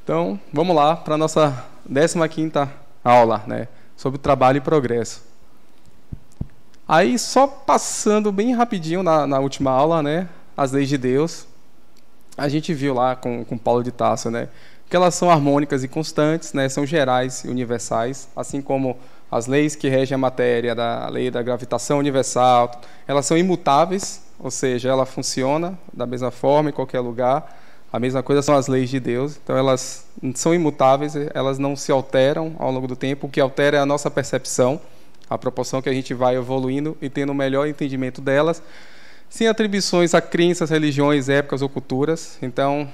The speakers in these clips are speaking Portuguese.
Então, vamos lá para a nossa 15ª aula, né, sobre trabalho e progresso. Aí, só passando bem rapidinho na última aula, né, as leis de Deus, a gente viu lá com Paulo de Tarso, né, que elas são harmônicas e constantes, né, são gerais e universais, assim como as leis que regem a matéria, da lei da gravitação universal, elas são imutáveis, ou seja, ela funciona da mesma forma em qualquer lugar. A mesma coisa são as leis de Deus, então elas são imutáveis, elas não se alteram ao longo do tempo. O que altera é a nossa percepção, a proporção que a gente vai evoluindo e tendo um melhor entendimento delas, sem atribuições a crenças, religiões, épocas ou culturas. Então,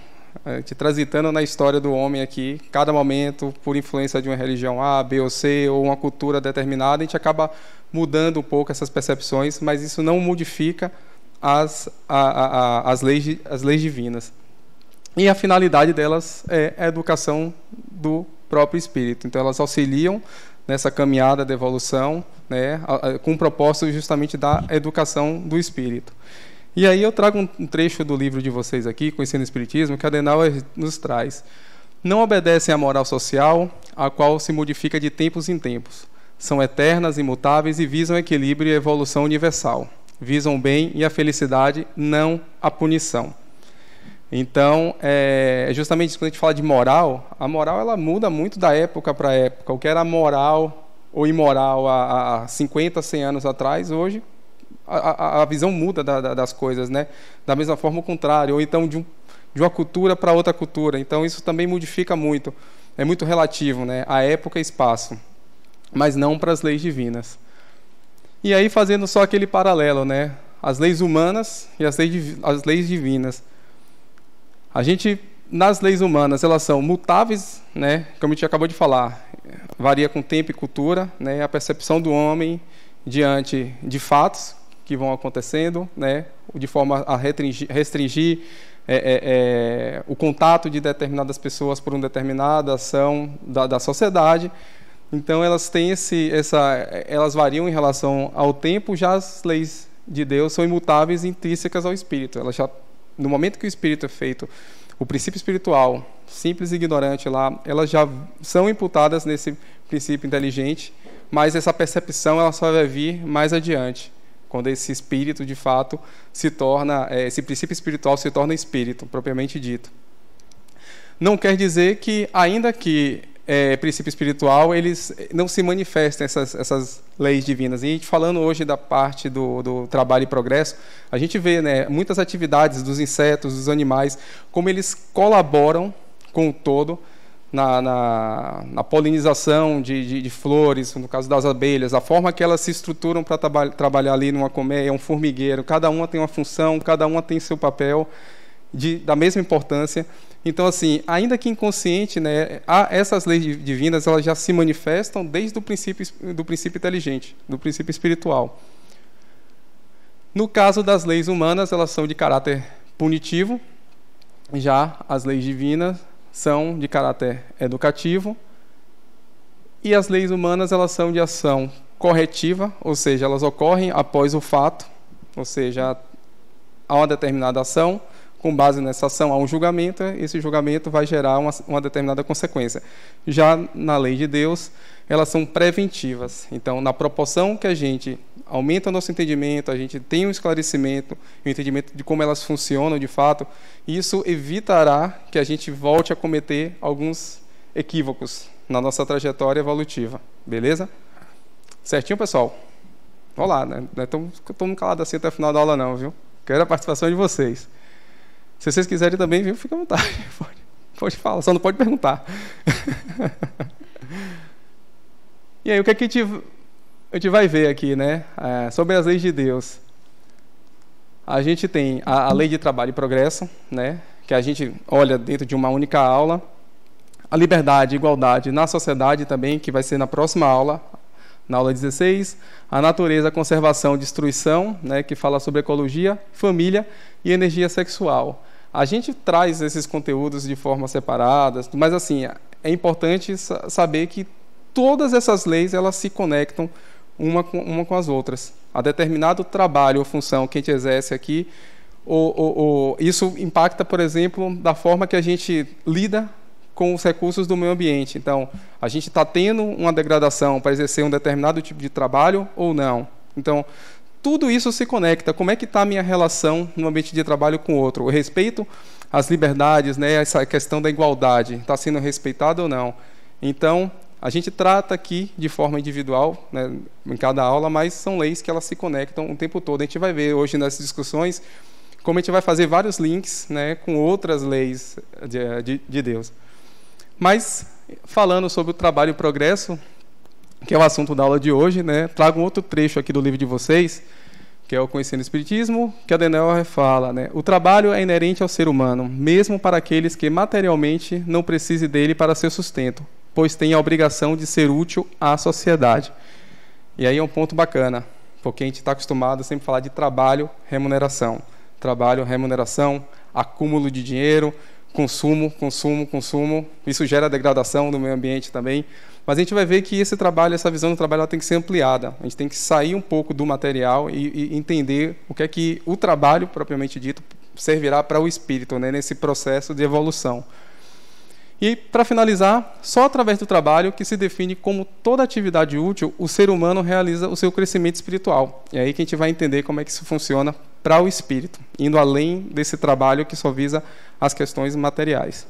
a gente transitando na história do homem aqui, cada momento, por influência de uma religião A, B ou C, ou uma cultura determinada, a gente acaba mudando um pouco essas percepções, mas isso não modifica as leis divinas. E a finalidade delas é a educação do próprio espírito. Então, elas auxiliam nessa caminhada de evolução, né, com o propósito justamente da educação do espírito. E aí eu trago um trecho do livro de vocês aqui, Conhecendo o Espiritismo, que Adenauer nos traz. Não obedecem à moral social, a qual se modifica de tempos em tempos. São eternas, imutáveis e visam o equilíbrio e a evolução universal. Visam o bem e a felicidade, não a punição. Então, justamente quando a gente fala de moral, a moral ela muda muito da época para época. O que era moral ou imoral há 50, 100 anos atrás, hoje a visão muda das coisas, né? Da mesma forma o contrário, ou então de uma cultura para outra cultura. Então isso também modifica muito, é muito relativo, né? A época e espaço, mas não para as leis divinas. E aí fazendo só aquele paralelo, né? As leis humanas e as leis divinas. A gente, nas leis humanas, elas são mutáveis, né? Como a gente acabou de falar, varia com tempo e cultura, né? A percepção do homem diante de fatos que vão acontecendo, né, de forma a restringir o contato de determinadas pessoas por uma determinada ação da sociedade. Então elas têm elas variam em relação ao tempo. Já as leis de Deus são imutáveis e intrínsecas ao espírito. Elas já, no momento que o espírito é feito, o princípio espiritual, simples e ignorante lá, elas já são imputadas nesse princípio inteligente, mas essa percepção ela só vai vir mais adiante, quando esse espírito, de fato, se torna, esse princípio espiritual se torna espírito, propriamente dito. Não quer dizer que, ainda que princípio espiritual, eles não se manifestem essas leis divinas. E a gente falando hoje da parte do trabalho e progresso, a gente vê, né, muitas atividades dos insetos, dos animais, como eles colaboram com o todo, na polinização de flores, no caso das abelhas, a forma que elas se estruturam para trabalhar ali numa colmeia, um formigueiro, cada uma tem uma função, cada uma tem seu papel da mesma importância. Então, assim, ainda que inconsciente, né, essas leis divinas elas já se manifestam desde o princípio inteligente, do princípio espiritual. No caso das leis humanas, elas são de caráter punitivo, já as leis divinas são de caráter educativo, e as leis humanas elas são de ação corretiva, ou seja, elas ocorrem após o fato, ou seja, há uma determinada ação, com base nessa ação há um julgamento, esse julgamento vai gerar uma determinada consequência. Já na lei de Deus, elas são preventivas. Então, na proporção que a gente aumenta o nosso entendimento, a gente tem um esclarecimento, um entendimento de como elas funcionam de fato, isso evitará que a gente volte a cometer alguns equívocos na nossa trajetória evolutiva. Beleza? Certinho, pessoal? Vamos lá, né? Não estou calado assim até o final da aula não, viu? Quero a participação de vocês. Se vocês quiserem também, viu? Fica à vontade. Pode falar, só não pode perguntar. E aí, o que é que a gente vai ver aqui, né? Sobre as leis de Deus. A gente tem a lei de trabalho e progresso, né? Que a gente olha dentro de uma única aula. A liberdade e igualdade na sociedade também, que vai ser na próxima aula, na aula 16. A natureza, conservação e destruição, né? Que fala sobre ecologia, família e energia sexual. A gente traz esses conteúdos de forma separada, mas assim, é importante saber que todas essas leis elas se conectam uma com as outras. A determinado trabalho ou função que a gente exerce aqui, isso impacta, por exemplo, da forma que a gente lida com os recursos do meio ambiente. Então, a gente está tendo uma degradação para exercer um determinado tipo de trabalho ou não? Então, tudo isso se conecta. Como é que está a minha relação no ambiente de trabalho com o outro? O respeito às liberdades, né, essa questão da igualdade, está sendo respeitada ou não? Então, a gente trata aqui de forma individual, né, em cada aula, mas são leis que elas se conectam o tempo todo. A gente vai ver hoje nessas discussões como a gente vai fazer vários links, né, com outras leis de Deus. Mas, falando sobre o trabalho e o progresso, que é o assunto da aula de hoje, né, trago um outro trecho aqui do livro de vocês, que é o Conhecendo o Espiritismo, que a Adenauer fala, né, o trabalho é inerente ao ser humano, mesmo para aqueles que materialmente não precisem dele para seu sustento, pois tem a obrigação de ser útil à sociedade. E aí é um ponto bacana, porque a gente está acostumado a sempre falar de trabalho, remuneração. Trabalho, remuneração, acúmulo de dinheiro, consumo. Isso gera degradação no meio ambiente também. Mas a gente vai ver que esse trabalho, essa visão do trabalho, ela tem que ser ampliada. A gente tem que sair um pouco do material e entender o que é que o trabalho, propriamente dito, servirá para o espírito, né, nesse processo de evolução. E, para finalizar, só através do trabalho que se define como toda atividade útil, o ser humano realiza o seu crescimento espiritual. É aí que a gente vai entender como é que isso funciona para o espírito, indo além desse trabalho que só visa as questões materiais.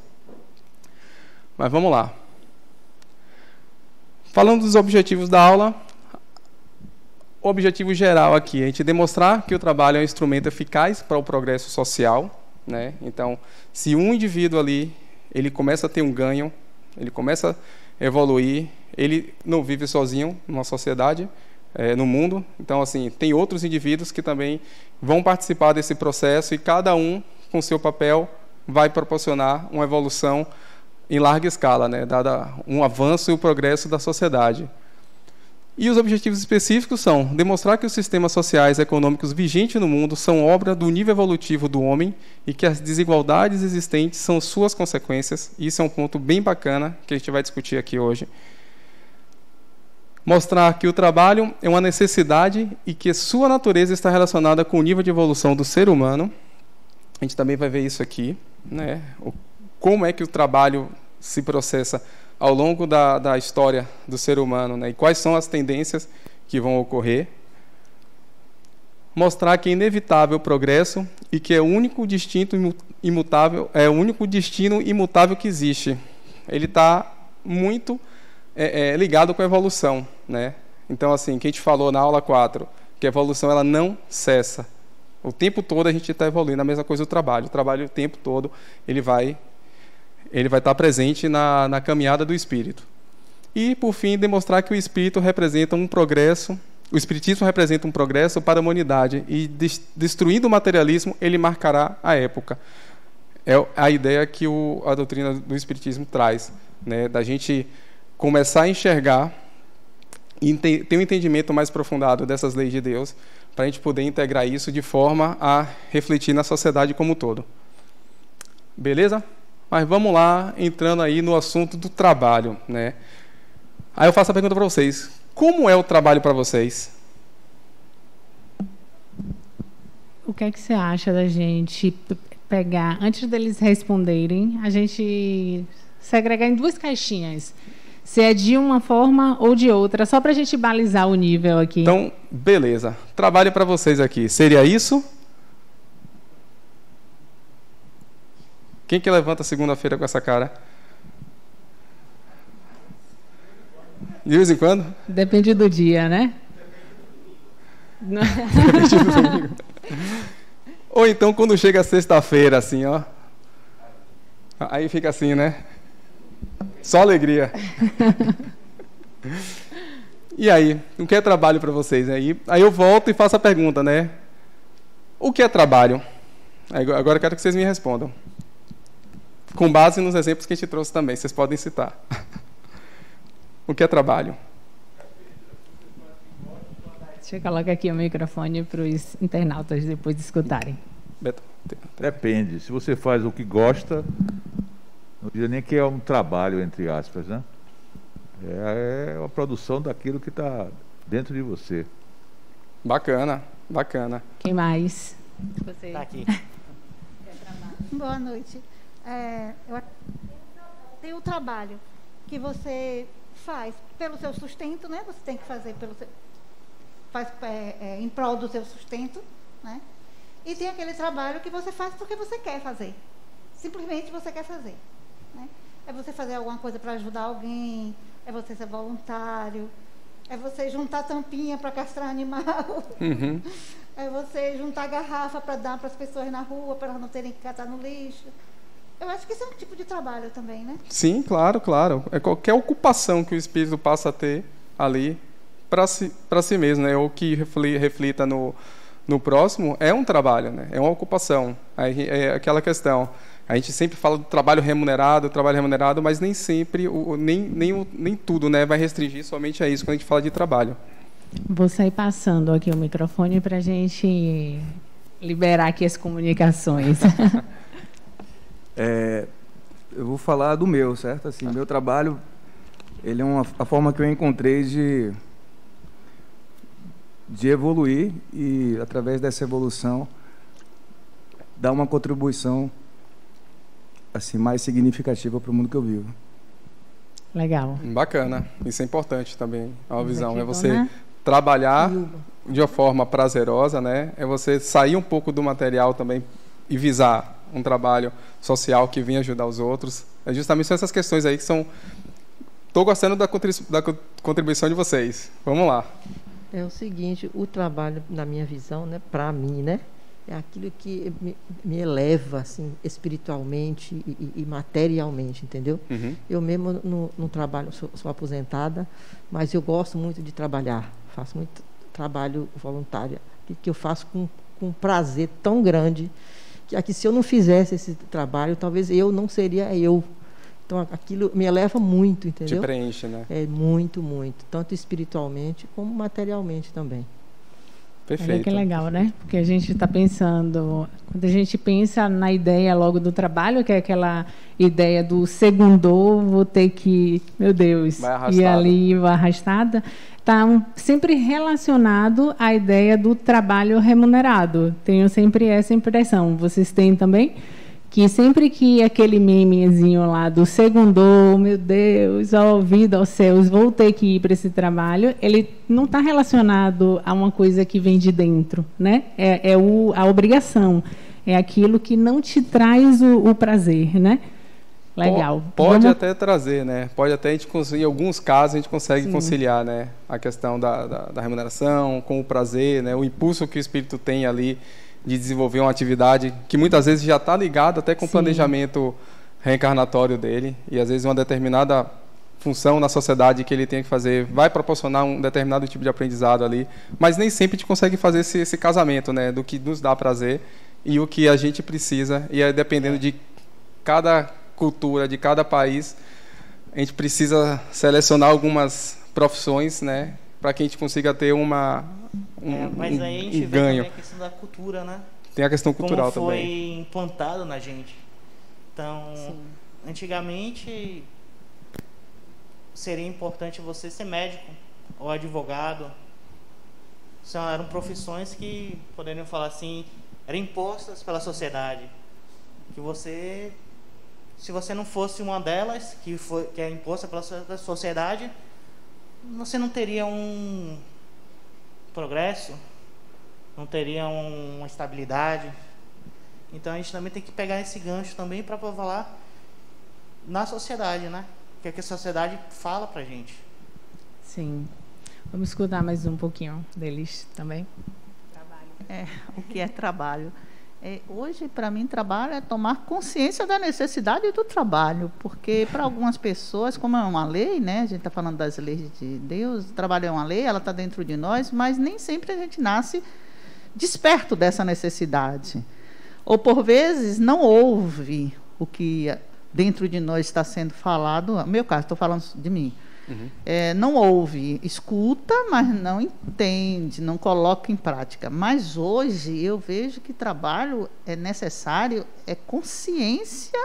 Mas vamos lá. Falando dos objetivos da aula, o objetivo geral aqui é a gente demonstrar que o trabalho é um instrumento eficaz para o progresso social, né? Então, se um indivíduo ali ele começa a ter um ganho, ele começa a evoluir, ele não vive sozinho numa sociedade, no mundo. Então, assim, tem outros indivíduos que também vão participar desse processo e cada um, com seu papel, vai proporcionar uma evolução em larga escala, né, dada um avanço e o progresso da sociedade. E os objetivos específicos são demonstrar que os sistemas sociais e econômicos vigentes no mundo são obra do nível evolutivo do homem e que as desigualdades existentes são suas consequências. Isso é um ponto bem bacana que a gente vai discutir aqui hoje. Mostrar que o trabalho é uma necessidade e que sua natureza está relacionada com o nível de evolução do ser humano. A gente também vai ver isso aqui, né? Como é que o trabalho se processa ao longo da história do ser humano, né? E quais são as tendências que vão ocorrer. Mostrar que é inevitável o progresso e que é o único destino imutável, é o único destino imutável que existe. Ele está muito ligado com a evolução, né? Então, assim, que a gente falou na aula 4, que a evolução ela não cessa. O tempo todo a gente está evoluindo. A mesma coisa do trabalho. O trabalho o tempo todo ele vai estar presente na caminhada do espírito. E, por fim, demonstrar que o espírito representa um progresso, o espiritismo representa um progresso para a humanidade e, destruindo o materialismo, ele marcará a época. É a ideia que a doutrina do espiritismo traz, né, da gente começar a enxergar e ter um entendimento mais aprofundado dessas leis de Deus, para a gente poder integrar isso de forma a refletir na sociedade como um todo. Beleza? Mas vamos lá, entrando aí no assunto do trabalho, né? Aí eu faço a pergunta para vocês. Como é o trabalho para vocês? O que é que você acha da gente pegar, antes deles responderem, a gente segregar em 2 caixinhas? Se é de uma forma ou de outra, só para a gente balizar o nível aqui. Então, beleza. Trabalho para vocês aqui. Seria isso? Quem que levanta segunda-feira com essa cara? De vez em quando? Depende do dia, né? Depende do domingo. Ou então quando chega sexta-feira, assim, ó. Aí fica assim, né? Só alegria. E aí? O que é trabalho para vocês? Aí eu volto e faço a pergunta, né? O que é trabalho? Agora eu quero que vocês me respondam. Com base nos exemplos que a gente trouxe também, vocês podem citar. O que é trabalho? Deixa eu colocar aqui o microfone para os internautas depois escutarem. Beto. Depende. Se você faz o que gosta, não diria nem que é um trabalho, entre aspas, né? É a produção daquilo que está dentro de você. Bacana, bacana. Quem mais? Você. Tá aqui. Boa noite. tem o trabalho que você faz pelo seu sustento, né? Você tem que fazer em prol do seu sustento, né? E tem aquele trabalho que você faz porque você quer fazer. Simplesmente você quer fazer, né? É você fazer alguma coisa para ajudar alguém, é você ser voluntário, é você juntar tampinha para castrar animal, é você juntar garrafa para dar para as pessoas na rua, para elas não terem que catar no lixo. Eu acho que isso é um tipo de trabalho também, né? Sim, claro, claro. É qualquer ocupação que o espírito passa a ter ali para si mesmo, né? Ou que reflita no próximo, é um trabalho, né? É uma ocupação. Aí é aquela questão. A gente sempre fala do trabalho remunerado, mas nem sempre, nem tudo, né, vai restringir somente a isso quando a gente fala de trabalho. Vou sair passando aqui o microfone para a gente liberar aqui as comunicações. Eu vou falar do meu, certo? Assim, meu trabalho, ele é a forma que eu encontrei de evoluir e, através dessa evolução, dar uma contribuição assim, mais significativa para o mundo que eu vivo. Legal. Bacana. Isso é importante também, a visão. É você trabalhar de uma forma prazerosa, né? É você sair um pouco do material também e visar um trabalho social que venha ajudar os outros. É justamente essas questões aí que são... Estou gostando da contribuição de vocês. Vamos lá. É o seguinte, o trabalho, na minha visão, né, para mim, né, é aquilo que me eleva, assim, espiritualmente e materialmente, entendeu? Eu mesmo não trabalho, sou aposentada, mas eu gosto muito de trabalhar. Faço muito trabalho voluntário, que eu faço com um prazer tão grande, que se eu não fizesse esse trabalho, talvez eu não seria eu. Então, aquilo me eleva muito, entendeu? Te preenche, né? É muito, muito. Tanto espiritualmente como materialmente também. Perfeito. Olha que legal, né? Porque a gente está pensando... Quando a gente pensa na ideia logo do trabalho, que é aquela ideia do segundou, vou ter que... Meu Deus, ir ali, arrastada. Está sempre relacionado à ideia do trabalho remunerado. Tenho sempre essa impressão. Vocês têm também? Que sempre que aquele memezinho lá do segundou, meu Deus, ó vida, aos céus, vou ter que ir para esse trabalho, ele não está relacionado a uma coisa que vem de dentro, né? A obrigação, é aquilo que não te traz o prazer, né? Legal. Pode até trazer, né? Pode até, em alguns casos, a gente consegue conciliar, né? A questão da remuneração com o prazer, né? O impulso que o espírito tem ali de desenvolver uma atividade que muitas vezes já está ligado até com o planejamento reencarnatório dele, e às vezes uma determinada função na sociedade que ele tem que fazer vai proporcionar um determinado tipo de aprendizado ali, mas nem sempre a gente consegue fazer esse casamento, né, do que nos dá prazer e o que a gente precisa, e aí, dependendo de cada cultura, de cada país, a gente precisa selecionar algumas profissões, né, para que a gente consiga ter mas aí a gente vê também a questão da cultura, né? Tem a questão cultural como foi também. implantado na gente. Então, antigamente seria importante você ser médico ou advogado. Eram profissões que, poderiam falar assim, eram impostas pela sociedade. Que você, se você não fosse uma delas, que é imposta pela sociedade, você não teria um progresso, não teria uma estabilidade. Então a gente também tem que pegar esse gancho também para falar na sociedade, né? O que a sociedade fala pra gente. Sim. Vamos escutar mais um pouquinho deles também. O que é trabalho? Hoje, para mim, trabalho é tomar consciência da necessidade do trabalho, porque para algumas pessoas, como é uma lei, né, a gente está falando das leis de Deus, o trabalho é uma lei, ela está dentro de nós, mas nem sempre a gente nasce desperto dessa necessidade. Ou, por vezes, não ouve o que dentro de nós está sendo falado. No meu caso, estou falando de mim. Não ouve, escuta, mas não entende, não coloca em prática. Mas hoje eu vejo que trabalho é necessário, é consciência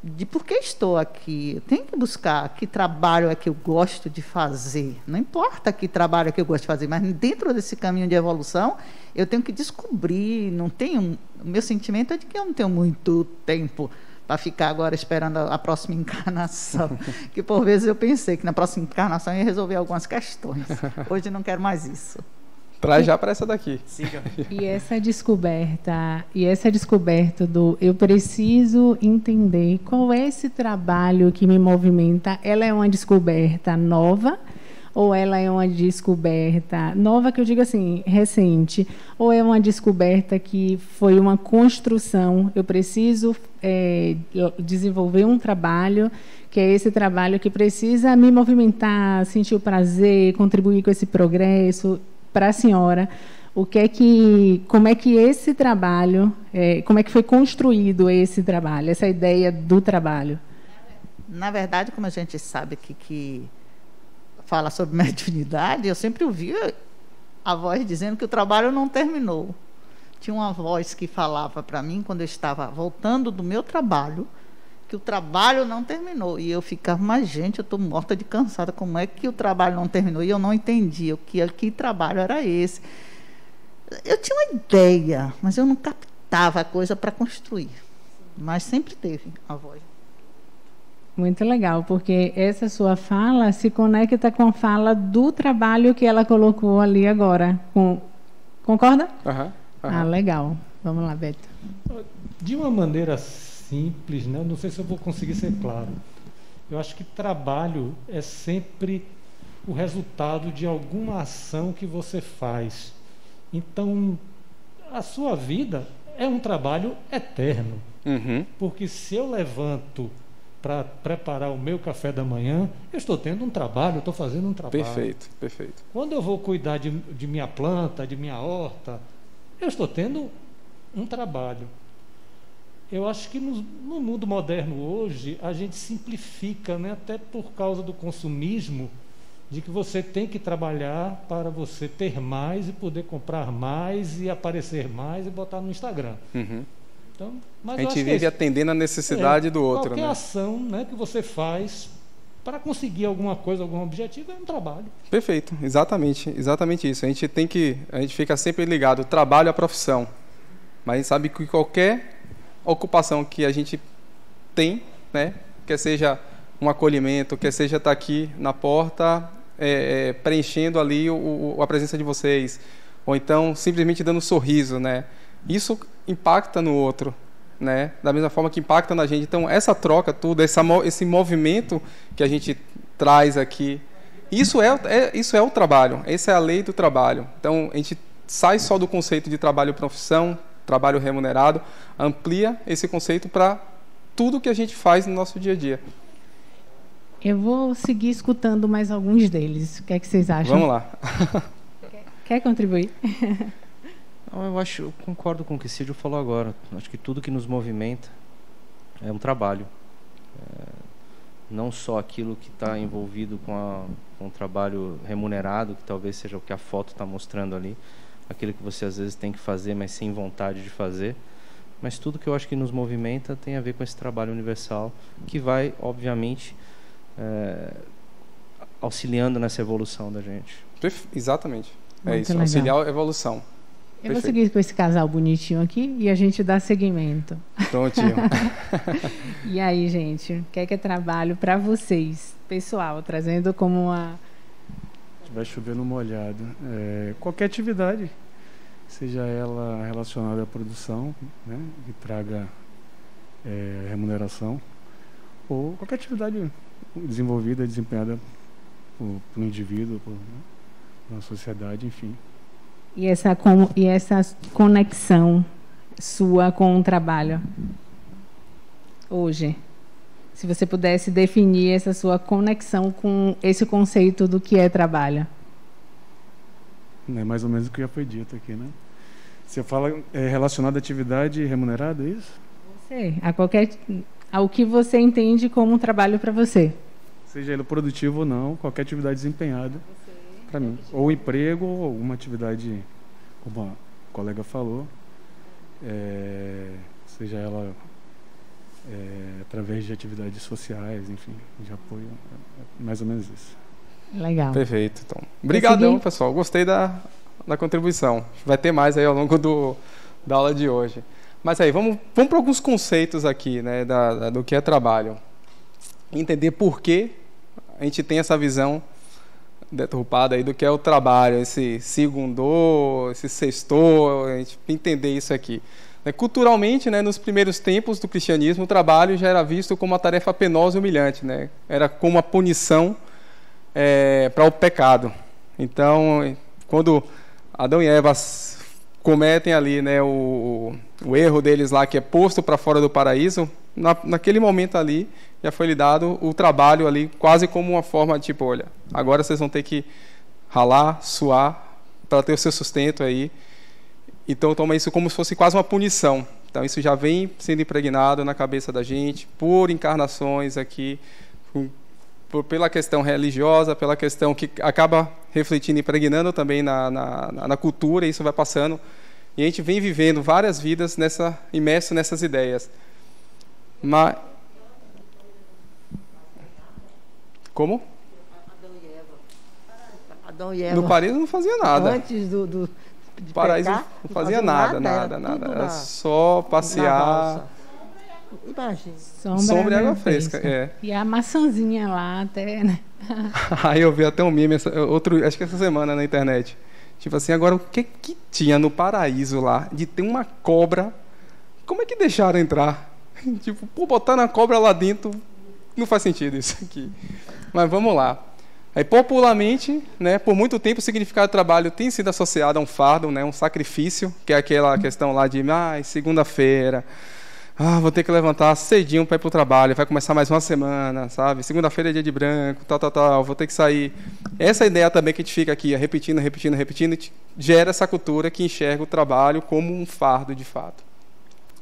de por que estou aqui. Eu tenho que buscar que trabalho é que eu gosto de fazer. Não importa que trabalho é que eu gosto de fazer, mas dentro desse caminho de evolução, eu tenho que descobrir. O meu sentimento é de que eu não tenho muito tempo para ficar agora esperando a próxima encarnação. Que por vezes eu pensei que na próxima encarnação eu ia resolver algumas questões. Hoje não quero mais isso. Traz já para essa daqui. Siga. E essa descoberta do eu preciso entender qual é esse trabalho que me movimenta, ela é uma descoberta nova ou ela é uma descoberta nova, que eu digo assim, recente, ou é uma descoberta que foi uma construção, eu preciso desenvolver um trabalho, que é esse trabalho que precisa me movimentar, sentir o prazer, contribuir com esse progresso. Para a senhora, como é que esse trabalho, como é que foi construído esse trabalho, essa ideia do trabalho? Na verdade, como a gente sabe que fala sobre mediunidade, eu sempre ouvia a voz dizendo que o trabalho não terminou. Tinha uma voz que falava para mim, quando eu estava voltando do meu trabalho, que o trabalho não terminou. E eu ficava, mas gente, eu estou morta de cansada, como é que o trabalho não terminou? E eu não entendia que trabalho era esse. Eu tinha uma ideia, mas eu não captava a coisa para construir. Mas sempre teve a voz. Muito legal, porque essa sua fala se conecta com a fala do trabalho que ela colocou ali agora. Concorda? Ah, legal. Vamos lá, Beto. De uma maneira simples, né? Não sei se eu vou conseguir ser claro. Eu acho que trabalho é sempre o resultado de alguma ação que você faz. Então, a sua vida é um trabalho eterno. Porque se eu levanto para preparar o meu café da manhã, eu estou tendo um trabalho, eu estou fazendo um trabalho. Perfeito, perfeito. Quando eu vou cuidar de minha planta, de minha horta, eu estou tendo um trabalho. Eu acho que no mundo moderno hoje, a gente simplifica, né? Até por causa do consumismo, de que você tem que trabalhar para você ter mais e poder comprar mais e aparecer mais e botar no Instagram. Então, mas a gente vive atendendo a necessidade do outro. Qualquer né? ação, né, que você faz para conseguir alguma coisa, algum objetivo, é um trabalho. Perfeito, exatamente isso. A gente fica sempre ligado, trabalho à profissão. Mas a gente sabe que qualquer ocupação que a gente tem, né, quer seja um acolhimento, quer seja estar aqui na porta, preenchendo ali a presença de vocês, ou então simplesmente dando um sorriso, né? Isso impacta no outro, né? Da mesma forma que impacta na gente. Então, essa troca, tudo, esse movimento que a gente traz aqui, isso é o trabalho, essa é a lei do trabalho. Então, a gente sai só do conceito de trabalho-profissão, trabalho remunerado, amplia esse conceito para tudo que a gente faz no nosso dia a dia. Eu vou seguir escutando mais alguns deles. O que é que vocês acham? Vamos lá. Quer contribuir? Eu concordo com o que Cídio falou agora. Acho que tudo que nos movimenta é um trabalho. Não só aquilo que está envolvido com o trabalho remunerado, que talvez seja o que a foto está mostrando ali, aquilo que você às vezes tem que fazer, mas sem vontade de fazer. Mas tudo que eu acho que nos movimenta tem a ver com esse trabalho universal, que vai, obviamente, auxiliando nessa evolução da gente. Exatamente. Muito isso, legal. auxiliar a evolução. Eu Perfeito. vou seguir com esse casal bonitinho aqui e a gente dá seguimento. Prontinho. E aí, gente, o que é trabalho para vocês, pessoal, trazendo como uma... Vai chover no molhado. Qualquer atividade, seja ela relacionada à produção, né, que traga remuneração, ou qualquer atividade desenvolvida, desempenhada por um indivíduo, por uma sociedade, enfim. E essa conexão sua com o trabalho hoje? Se você pudesse definir essa sua conexão com esse conceito do que é trabalho. É mais ou menos o que já foi dito aqui, né? Você fala relacionado à atividade remunerada, é isso? Você, ao que você entende como um trabalho para você. Seja ele produtivo ou não, qualquer atividade desempenhada, para mim. Ou emprego, ou alguma atividade, como a colega falou, seja ela através de atividades sociais, enfim, de apoio, mais ou menos isso. Legal. Perfeito, então. Obrigadão, pessoal. Gostei da contribuição. Vai ter mais aí ao longo da aula de hoje. Mas aí, vamos para alguns conceitos aqui, né, do que é trabalho. Entender por que a gente tem essa visão deturpada aí do que é o trabalho, esse segundo, esse sexto, a gente entender isso aqui. Culturalmente, né, nos primeiros tempos do cristianismo, o trabalho já era visto como uma tarefa penosa e humilhante, né? Era como uma punição para o pecado. Então, quando Adão e Eva cometem ali, né, o erro deles lá, que é posto para fora do paraíso, naquele momento ali já foi lhe dado o trabalho ali quase como uma forma de tipo, olha, agora vocês vão ter que ralar, suar para ter o seu sustento aí. Então toma isso como se fosse quase uma punição. Então isso já vem sendo impregnado na cabeça da gente por encarnações aqui, pela questão religiosa, pela questão que acaba refletindo, impregnando também na cultura, e isso vai passando. E a gente vem vivendo várias vidas imerso nessas ideias. Mas... Como? Adão e Eva. No paraíso não fazia nada. Antes do paraíso pecar, não fazia nada. Era só passear. Imagina. Sombra e água fresca. E a maçãzinha lá até, né? Aí eu vi até um meme, acho que essa semana na internet. Tipo assim, agora o que tinha no paraíso lá de ter uma cobra? Como é que deixaram entrar? Tipo, botar na cobra lá dentro, não faz sentido isso aqui. Mas vamos lá. Aí, popularmente, né, por muito tempo, o significado do trabalho tem sido associado a um fardo, né, um sacrifício, que é aquela questão lá de segunda-feira, vou ter que levantar cedinho para ir para o trabalho, vai começar mais uma semana, sabe? Segunda-feira é dia de branco, vou ter que sair. Essa ideia também que a gente fica aqui repetindo, gera essa cultura que enxerga o trabalho como um fardo de fato.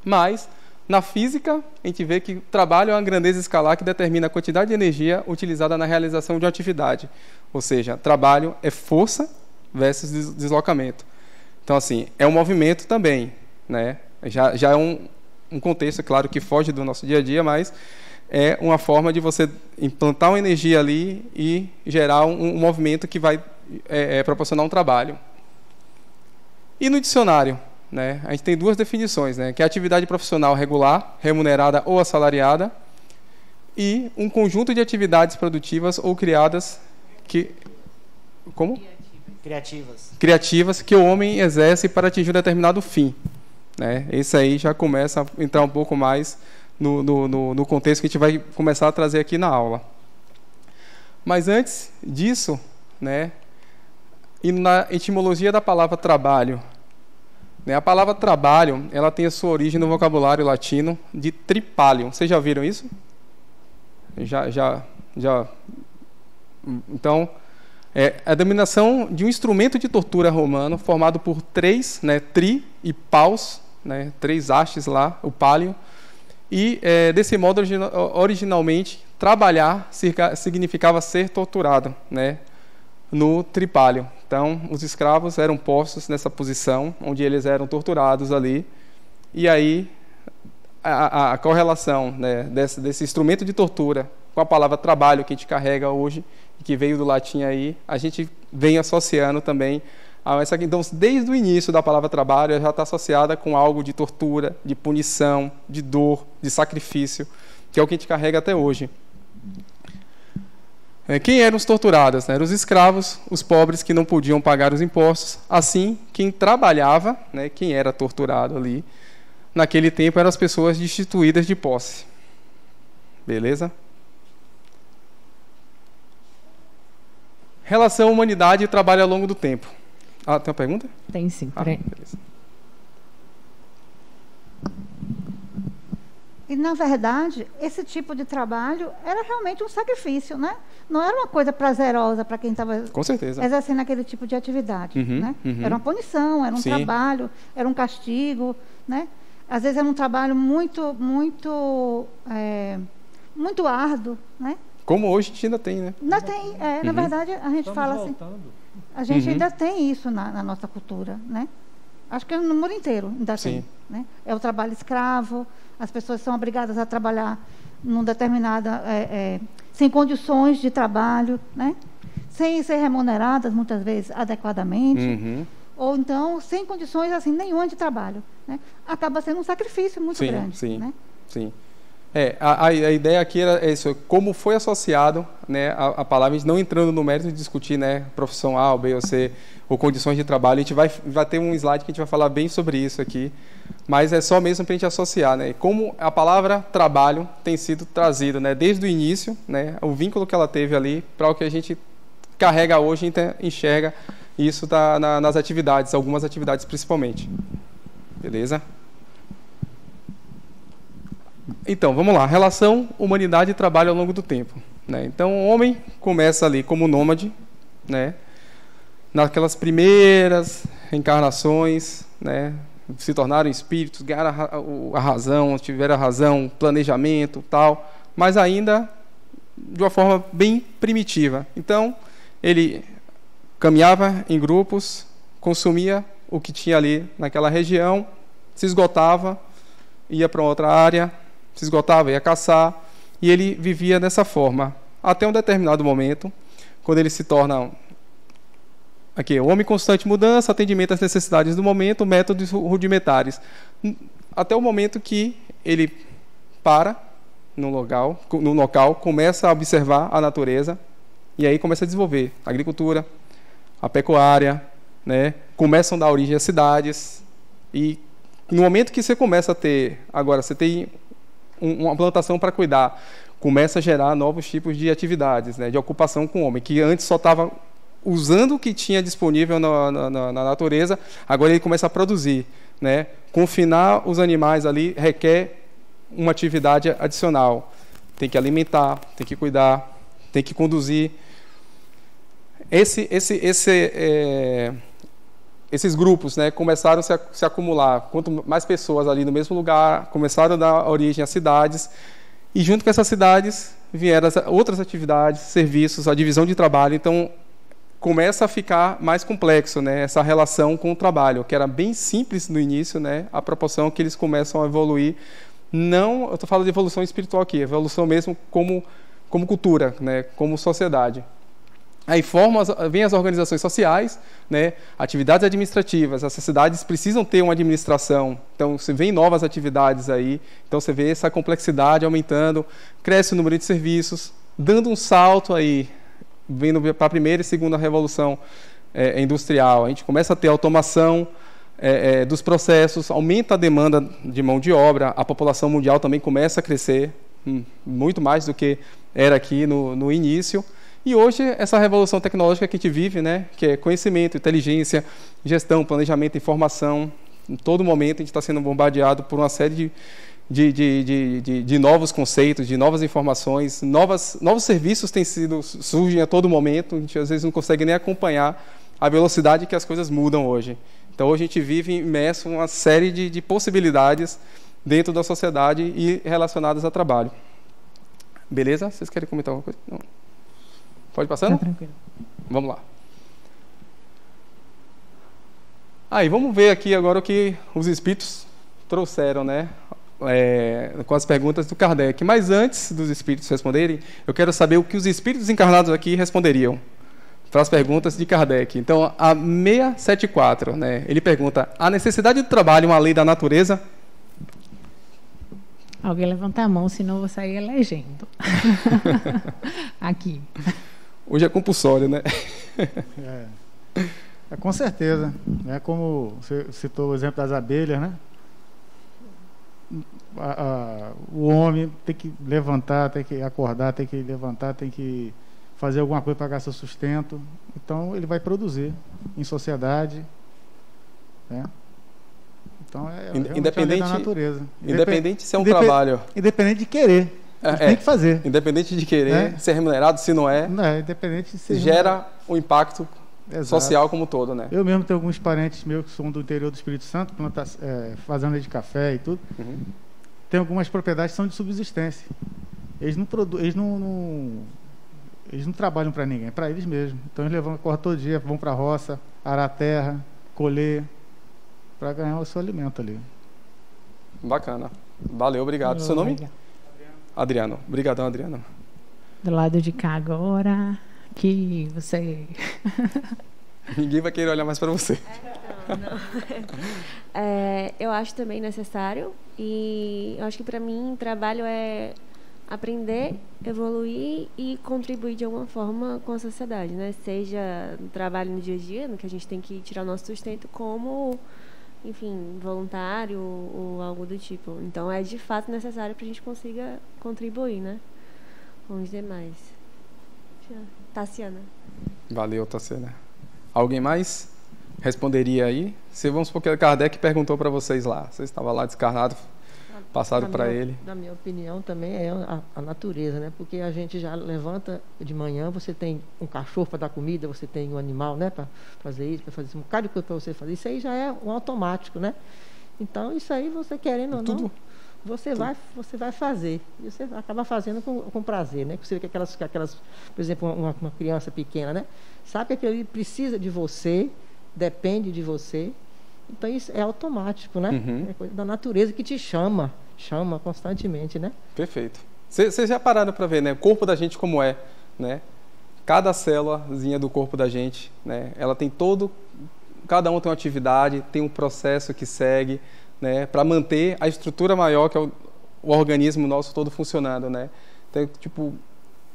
Mas, na física, a gente vê que o trabalho é uma grandeza escalar que determina a quantidade de energia utilizada na realização de uma atividade. Ou seja, trabalho é força versus deslocamento. Então, assim, é um movimento também, né? Já é um contexto, claro, que foge do nosso dia a dia, mas é uma forma de você implantar uma energia ali e gerar um movimento que vai proporcionar um trabalho. E no dicionário? Né? A gente tem duas definições, né? Que é a atividade profissional regular, remunerada ou assalariada, e um conjunto de atividades produtivas ou criadas que... Como? Criativas que o homem exerce para atingir um determinado fim. Né? Esse aí já começa a entrar um pouco mais no contexto que a gente vai começar a trazer aqui na aula. Mas antes disso, né? E na etimologia da palavra trabalho, a palavra trabalho, ela tem a sua origem no vocabulário latino de tripalium. Vocês já viram isso? Já. Então, é a denominação de um instrumento de tortura romano formado por três, né, tri e paus, né, três hastes lá, o palio. E, desse modo, originalmente, trabalhar significava ser torturado, né, no tripalho. Então, os escravos eram postos nessa posição, onde eles eram torturados ali. E aí, a correlação, né, desse instrumento de tortura com a palavra trabalho que a gente carrega hoje, e que veio do latim aí, a gente vem associando também a essa. Então, desde o início da palavra trabalho, ela já está associada com algo de tortura, de punição, de dor, de sacrifício, que é o que a gente carrega até hoje. Quem eram os torturados? Eram os escravos, os pobres que não podiam pagar os impostos. Assim, quem trabalhava, né, quem era torturado ali, naquele tempo eram as pessoas destituídas de posse. Beleza? Relação humanidade e trabalho ao longo do tempo. Tem uma pergunta? Tem sim. Beleza. E, na verdade, esse tipo de trabalho era realmente um sacrifício, né? Não era uma coisa prazerosa para quem estava exercendo aquele tipo de atividade. Né? Era uma punição, era um trabalho, era um castigo. Né? Às vezes era um trabalho muito árduo. Né? Como hoje a gente ainda tem, né? Ainda tem. Na verdade, a gente fala assim... A gente ainda tem isso na nossa cultura. Né? Acho que no mundo inteiro ainda tem. Né? É o trabalho escravo. As pessoas são obrigadas a trabalhar num determinada... sem condições de trabalho, né? Sem ser remuneradas, muitas vezes, adequadamente. ou então sem condições assim nenhuma de trabalho, né? Acaba sendo um sacrifício muito grande. Sim, né? sim. A ideia aqui era isso, como foi associado, né, a palavra, a gente não entrando no mérito de discutir, né, profissão A, ou B ou C, ou condições de trabalho. A gente vai ter um slide que a gente vai falar bem sobre isso aqui, mas é só mesmo para a gente associar, né, como a palavra trabalho tem sido trazida, né, desde o início, né, o vínculo que ela teve ali para o que a gente carrega hoje e enxerga isso nas atividades, algumas atividades principalmente. Beleza? Então, vamos lá. Relação humanidade e trabalho ao longo do tempo, né? Então, o homem começa ali como nômade, né? Naquelas primeiras reencarnações, né? Se tornaram espíritos, ganharam a razão, tiveram a razão, planejamento, tal, mas ainda de uma forma bem primitiva. Então, ele caminhava em grupos, consumia o que tinha ali naquela região, se esgotava, ia para outra área, se esgotava, ia caçar, e ele vivia dessa forma, até um determinado momento, quando ele se torna o homem constante mudança, atendimento às necessidades do momento, métodos rudimentares, até o momento que ele para no local, começa a observar a natureza, e aí começa a desenvolver a agricultura, a pecuária, né? Começam a dar origem às cidades, e no momento que você começa a ter, agora você tem uma plantação para cuidar, começa a gerar novos tipos de atividades, né, de ocupação com o homem, que antes só estava usando o que tinha disponível na natureza, agora ele começa a produzir, né? Confinar os animais ali requer uma atividade adicional, tem que alimentar, tem que cuidar, tem que conduzir. Esses grupos, né, começaram a se acumular. Quanto mais pessoas ali no mesmo lugar, começaram a dar origem às cidades, e junto com essas cidades vieram outras atividades, serviços, a divisão de trabalho. Então, começa a ficar mais complexo, né, essa relação com o trabalho, que era bem simples no início, né, a proporção que eles começam a evoluir. Não, eu estou falando de evolução espiritual aqui, evolução mesmo como cultura, né, como sociedade. Aí vem as organizações sociais, né, atividades administrativas. Essas cidades precisam ter uma administração. Então, você vê novas atividades aí. Então, você vê essa complexidade aumentando. Cresce o número de serviços, dando um salto aí, vindo para a primeira e segunda revolução industrial. A gente começa a ter automação dos processos, aumenta a demanda de mão de obra. A população mundial também começa a crescer, muito mais do que era aqui no início. E hoje, essa revolução tecnológica que a gente vive, né, que é conhecimento, inteligência, gestão, planejamento, informação, em todo momento a gente está sendo bombardeado por uma série de novos conceitos, de novas informações, novos serviços surgem a todo momento, a gente às vezes não consegue nem acompanhar a velocidade que as coisas mudam hoje. Então, hoje a gente vive imerso em uma série de possibilidades dentro da sociedade e relacionadas a trabalho. Beleza? Vocês querem comentar alguma coisa? Não. Pode ir passando? Tá tranquilo. Vamos lá. Aí, vamos ver aqui agora o que os espíritos trouxeram, né? Com as perguntas do Kardec. Mas antes dos espíritos responderem, eu quero saber o que os espíritos encarnados aqui responderiam para as perguntas de Kardec. Então, a 674, né? Ele pergunta: a necessidade do trabalho é uma lei da natureza? Alguém levanta a mão, senão eu vou sair elegendo. Aqui. Hoje é compulsório, né? Com certeza. É como você citou o exemplo das abelhas, né? O homem tem que levantar, tem que acordar, tem que levantar, tem que fazer alguma coisa para pagar seu sustento. Então, ele vai produzir em sociedade, né? Então, independente da natureza. Independente se é um trabalho. Independente de querer. Tem que fazer. Independente de querer ser remunerado, se não é. Não, independente de ser gera um impacto social como todo, né? Eu mesmo tenho alguns parentes meus que são do interior do Espírito Santo, fazenda de café e tudo. Uhum. Tem algumas propriedades que são de subsistência. Eles não trabalham para ninguém, é para eles mesmos. Então eles acordam todo dia, vão para a roça, arar a terra, colher, para ganhar o seu alimento ali. Bacana. Valeu, obrigado. Seu nome? Adriano. Obrigadão, Adriano. Do lado de cá agora, que você... Ninguém vai querer olhar mais para você. Então, Eu acho também necessário, e eu acho que para mim trabalho é aprender, evoluir e contribuir de alguma forma com a sociedade, né? Seja no trabalho no dia a dia, no que a gente tem que tirar o nosso sustento, como, enfim, voluntário ou algo do tipo. Então é de fato necessário para a gente consiga contribuir, né, com os demais. Tassiana. Valeu, Tassiana. Alguém mais responderia aí? Se vamos supor que Kardec perguntou para vocês lá, vocês estavam lá descarnados, passaram para ele. Na minha opinião também é a natureza, né? Porque a gente já levanta de manhã, você tem um cachorro para dar comida, você tem um animal, né, para fazer isso, para fazer um bocado de coisa para você fazer. Isso aí já é um automático, né? Então isso aí você querendo ou não, você vai fazer. E você acaba fazendo com prazer, né? Você vê que aquelas, por exemplo, uma criança pequena, né? Sabe que aquele precisa de você, depende de você. Então isso é automático, né? É coisa da natureza que te chama constantemente, né? Perfeito. Vocês já pararam para ver, né? O corpo da gente como é, né? Cada célulazinha do corpo da gente, né? Ela tem cada um tem uma atividade, tem um processo que segue, né? Para manter a estrutura maior que é o organismo nosso todo funcionando, né? Então, tipo,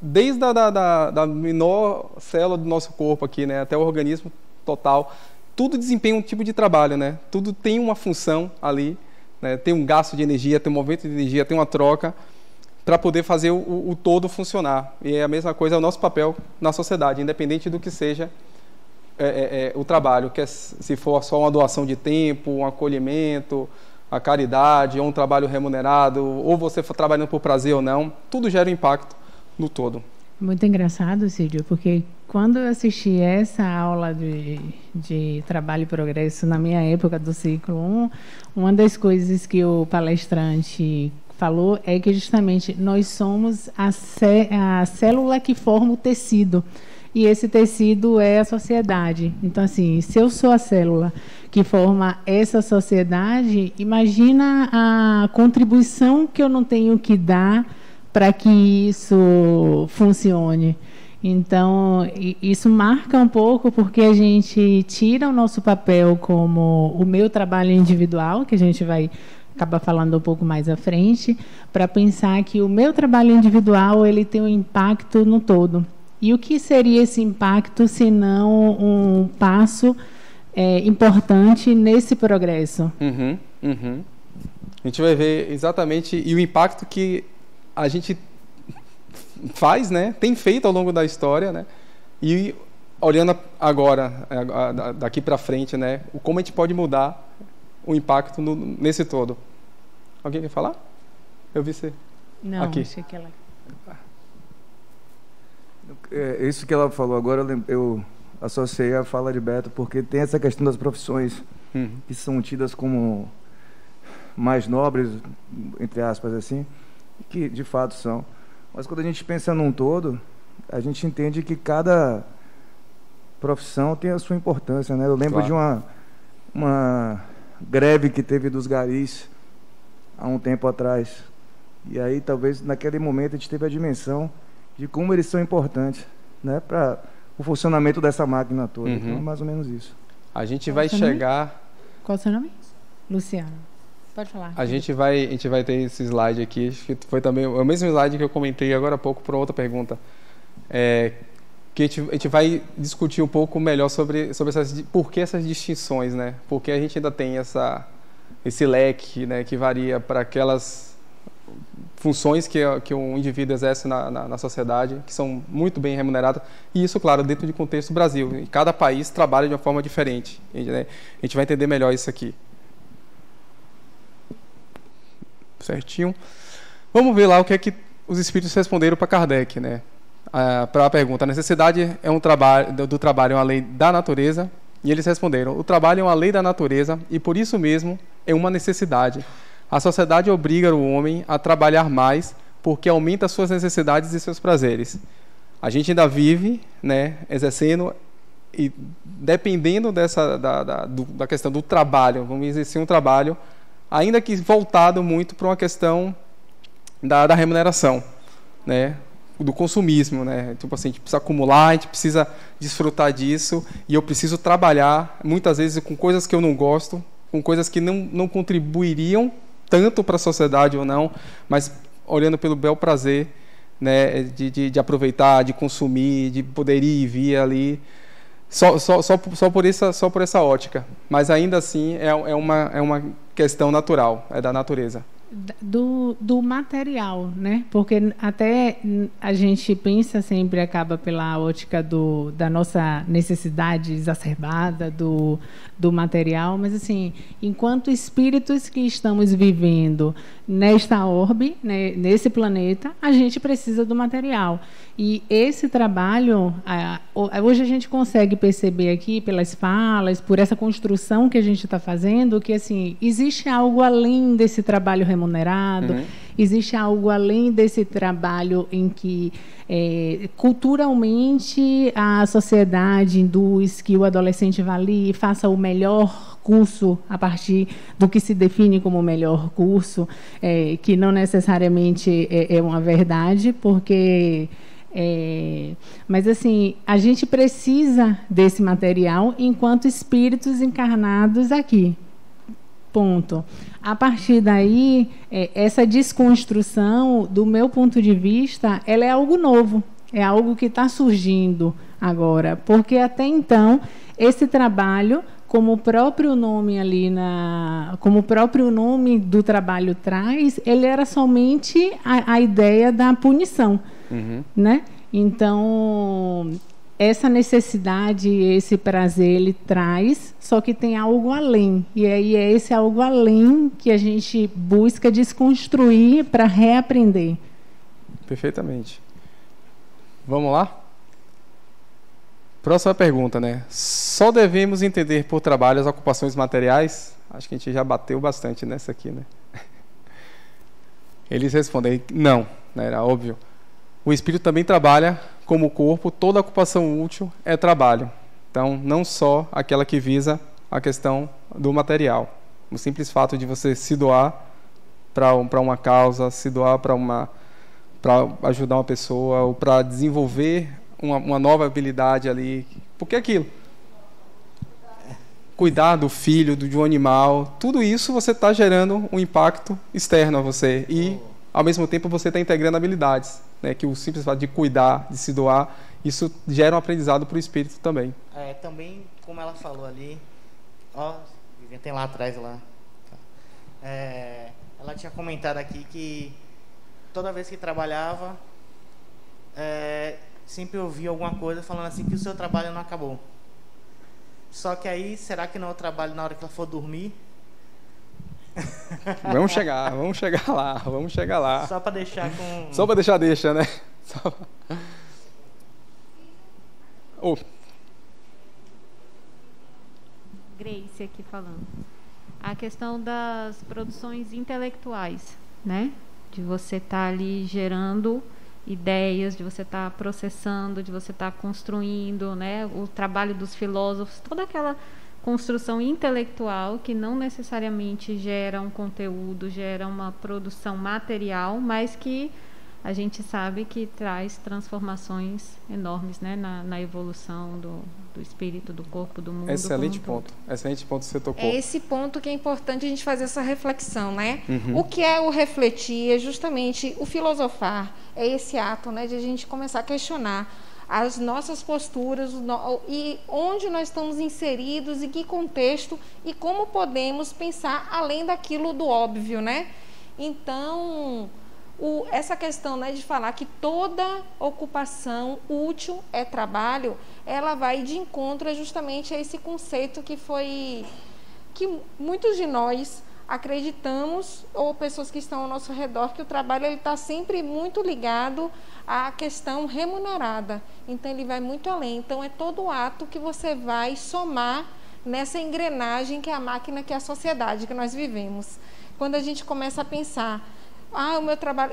desde da menor célula do nosso corpo aqui, né? Até o organismo total, tudo desempenha um tipo de trabalho, né? Tudo tem uma função ali, né? Tem um gasto de energia, tem um movimento de energia, tem uma troca para poder fazer o todo funcionar. E é a mesma coisa, é o nosso papel na sociedade, independente do que seja o trabalho, que se for só uma doação de tempo, um acolhimento, a caridade, ou um trabalho remunerado, ou você for trabalhando por prazer ou não, tudo gera impacto no todo. Muito engraçado, Cídio, porque quando eu assisti essa aula de trabalho e progresso na minha época do ciclo 1, uma das coisas que o palestrante falou é que justamente nós somos a célula que forma o tecido, e esse tecido é a sociedade. Então, assim, se eu sou a célula que forma essa sociedade, imagina a contribuição que eu não tenho que dar para que isso funcione. Então, isso marca um pouco porque a gente tira o nosso papel como o meu trabalho individual, que a gente vai acabar falando um pouco mais à frente, para pensar que o meu trabalho individual ele tem um impacto no todo. E o que seria esse impacto, se não um passo importante nesse progresso? A gente vai ver exatamente e o impacto que a gente faz, né, tem feito ao longo da história, né, e olhando agora, daqui para frente, né, como a gente pode mudar o impacto nesse todo. Alguém quer falar? Eu vi você. Não, aqui. achei que ela... Isso que ela falou agora, eu associei a fala de Beto, porque tem essa questão das profissões que são tidas como mais nobres, entre aspas, assim, que de fato são. Mas quando a gente pensa num todo, a gente entende que cada profissão tem a sua importância, né? Eu lembro de uma greve que teve dos garis há um tempo atrás. E aí, talvez, naquele momento, a gente teve a dimensão de como eles são importantes, né, para o funcionamento dessa máquina toda. Então, é mais ou menos isso. A gente vai chegar... Qual é o seu nome? Luciano. Pode falar. A gente vai ter esse slide aqui, acho que foi também o mesmo slide que eu comentei agora há pouco para outra pergunta. Que a gente vai discutir um pouco melhor sobre por que essas distinções, né? Porque a gente ainda tem esse leque, né, que varia para aquelas funções que um indivíduo exerce na sociedade, que são muito bem remuneradas, e isso, claro, dentro do contexto do Brasil. E cada país trabalha de uma forma diferente, né? A gente vai entender melhor isso aqui. Certinho. Vamos ver lá o que é que os espíritos responderam para Kardec, né? Para a pergunta, a necessidade do trabalho é uma lei da natureza, e eles responderam, o trabalho é uma lei da natureza e por isso mesmo é uma necessidade. A sociedade obriga o homem a trabalhar mais porque aumenta suas necessidades e seus prazeres. A gente ainda vive, né, exercendo e dependendo da questão do trabalho, vamos exercer um trabalho, ainda que voltado muito para uma questão da remuneração, né? do consumismo, né? Tipo assim, a gente precisa acumular, a gente precisa desfrutar disso, e eu preciso trabalhar, muitas vezes, com coisas que eu não gosto, com coisas que não contribuiriam tanto para a sociedade ou não, mas olhando pelo bel prazer, né, de aproveitar, de consumir, de poder ir e vir ali, só por essa ótica. Mas ainda assim é uma questão natural, é da natureza. Do material, né? Porque até a gente pensa sempre, acaba pela ótica da nossa necessidade exacerbada do material, mas assim, enquanto espíritos que estamos vivendo nesta orbe, né, nesse planeta, a gente precisa do material. E esse trabalho, hoje a gente consegue perceber aqui pelas falas, por essa construção que a gente está fazendo, que assim, existe algo além desse trabalho remunerado, existe algo além desse trabalho em que culturalmente a sociedade induz que o adolescente vá ali e faça o melhor curso a partir do que se define como o melhor curso, que não necessariamente é uma verdade, porque... mas assim, a gente precisa desse material enquanto espíritos encarnados aqui. Ponto. A partir daí, essa desconstrução, do meu ponto de vista, ela é algo novo, é algo que está surgindo agora, porque até então esse trabalho, como o próprio nome como o próprio nome do trabalho traz, ele era somente a ideia da punição, né? Então, essa necessidade, esse prazer, ele traz, só que tem algo além. E aí é esse algo além que a gente busca desconstruir para reaprender. Perfeitamente. Vamos lá? Próxima pergunta, né? Só devemos entender por trabalho as ocupações materiais? Acho que a gente já bateu bastante nessa aqui, né? Eles respondem, não, né? Era óbvio. O espírito também trabalha como o corpo, toda ocupação útil é trabalho. Então, não só aquela que visa a questão do material. O simples fato de você se doar para uma causa, se doar para ajudar uma pessoa, ou para desenvolver uma nova habilidade ali. Porque é aquilo. Cuidar do filho, de um animal, tudo isso você está gerando um impacto externo a você. E, ao mesmo tempo, você está integrando habilidades. Né, que o simples fato de cuidar, de se doar, isso gera um aprendizado para o espírito também. Também, como ela falou ali, Vivian tem lá atrás lá. Ela tinha comentado aqui que toda vez que trabalhava, sempre ouvia alguma coisa falando assim que o seu trabalho não acabou. Só que aí, será que não é o trabalho na hora que ela for dormir? Vamos chegar lá. Só para deixar com... Só para deixar, né? Grace aqui falando. A questão das produções intelectuais, né? De você estar ali gerando ideias, de você estar processando, de você estar construindo, né? O trabalho dos filósofos, toda aquela construção intelectual que não necessariamente gera um conteúdo, gera uma produção material, mas que a gente sabe que traz transformações enormes, né, na evolução do espírito, do corpo, do mundo. Excelente ponto que você tocou. É esse ponto que é importante a gente fazer essa reflexão, né? O que é o refletir, é justamente o filosofar, é esse ato, né, de a gente começar a questionar as nossas posturas e onde nós estamos inseridos, em que contexto e como podemos pensar além daquilo do óbvio, né? Então, essa questão, né, de falar que toda ocupação útil é trabalho, ela vai de encontro justamente a esse conceito que muitos de nós acreditamos, ou pessoas que estão ao nosso redor, que o trabalho está sempre muito ligado à questão remunerada. Então, ele vai muito além. Então, é todo ato que você vai somar nessa engrenagem que é a máquina, que é a sociedade que nós vivemos. Quando a gente começa a pensar, o meu trabalho...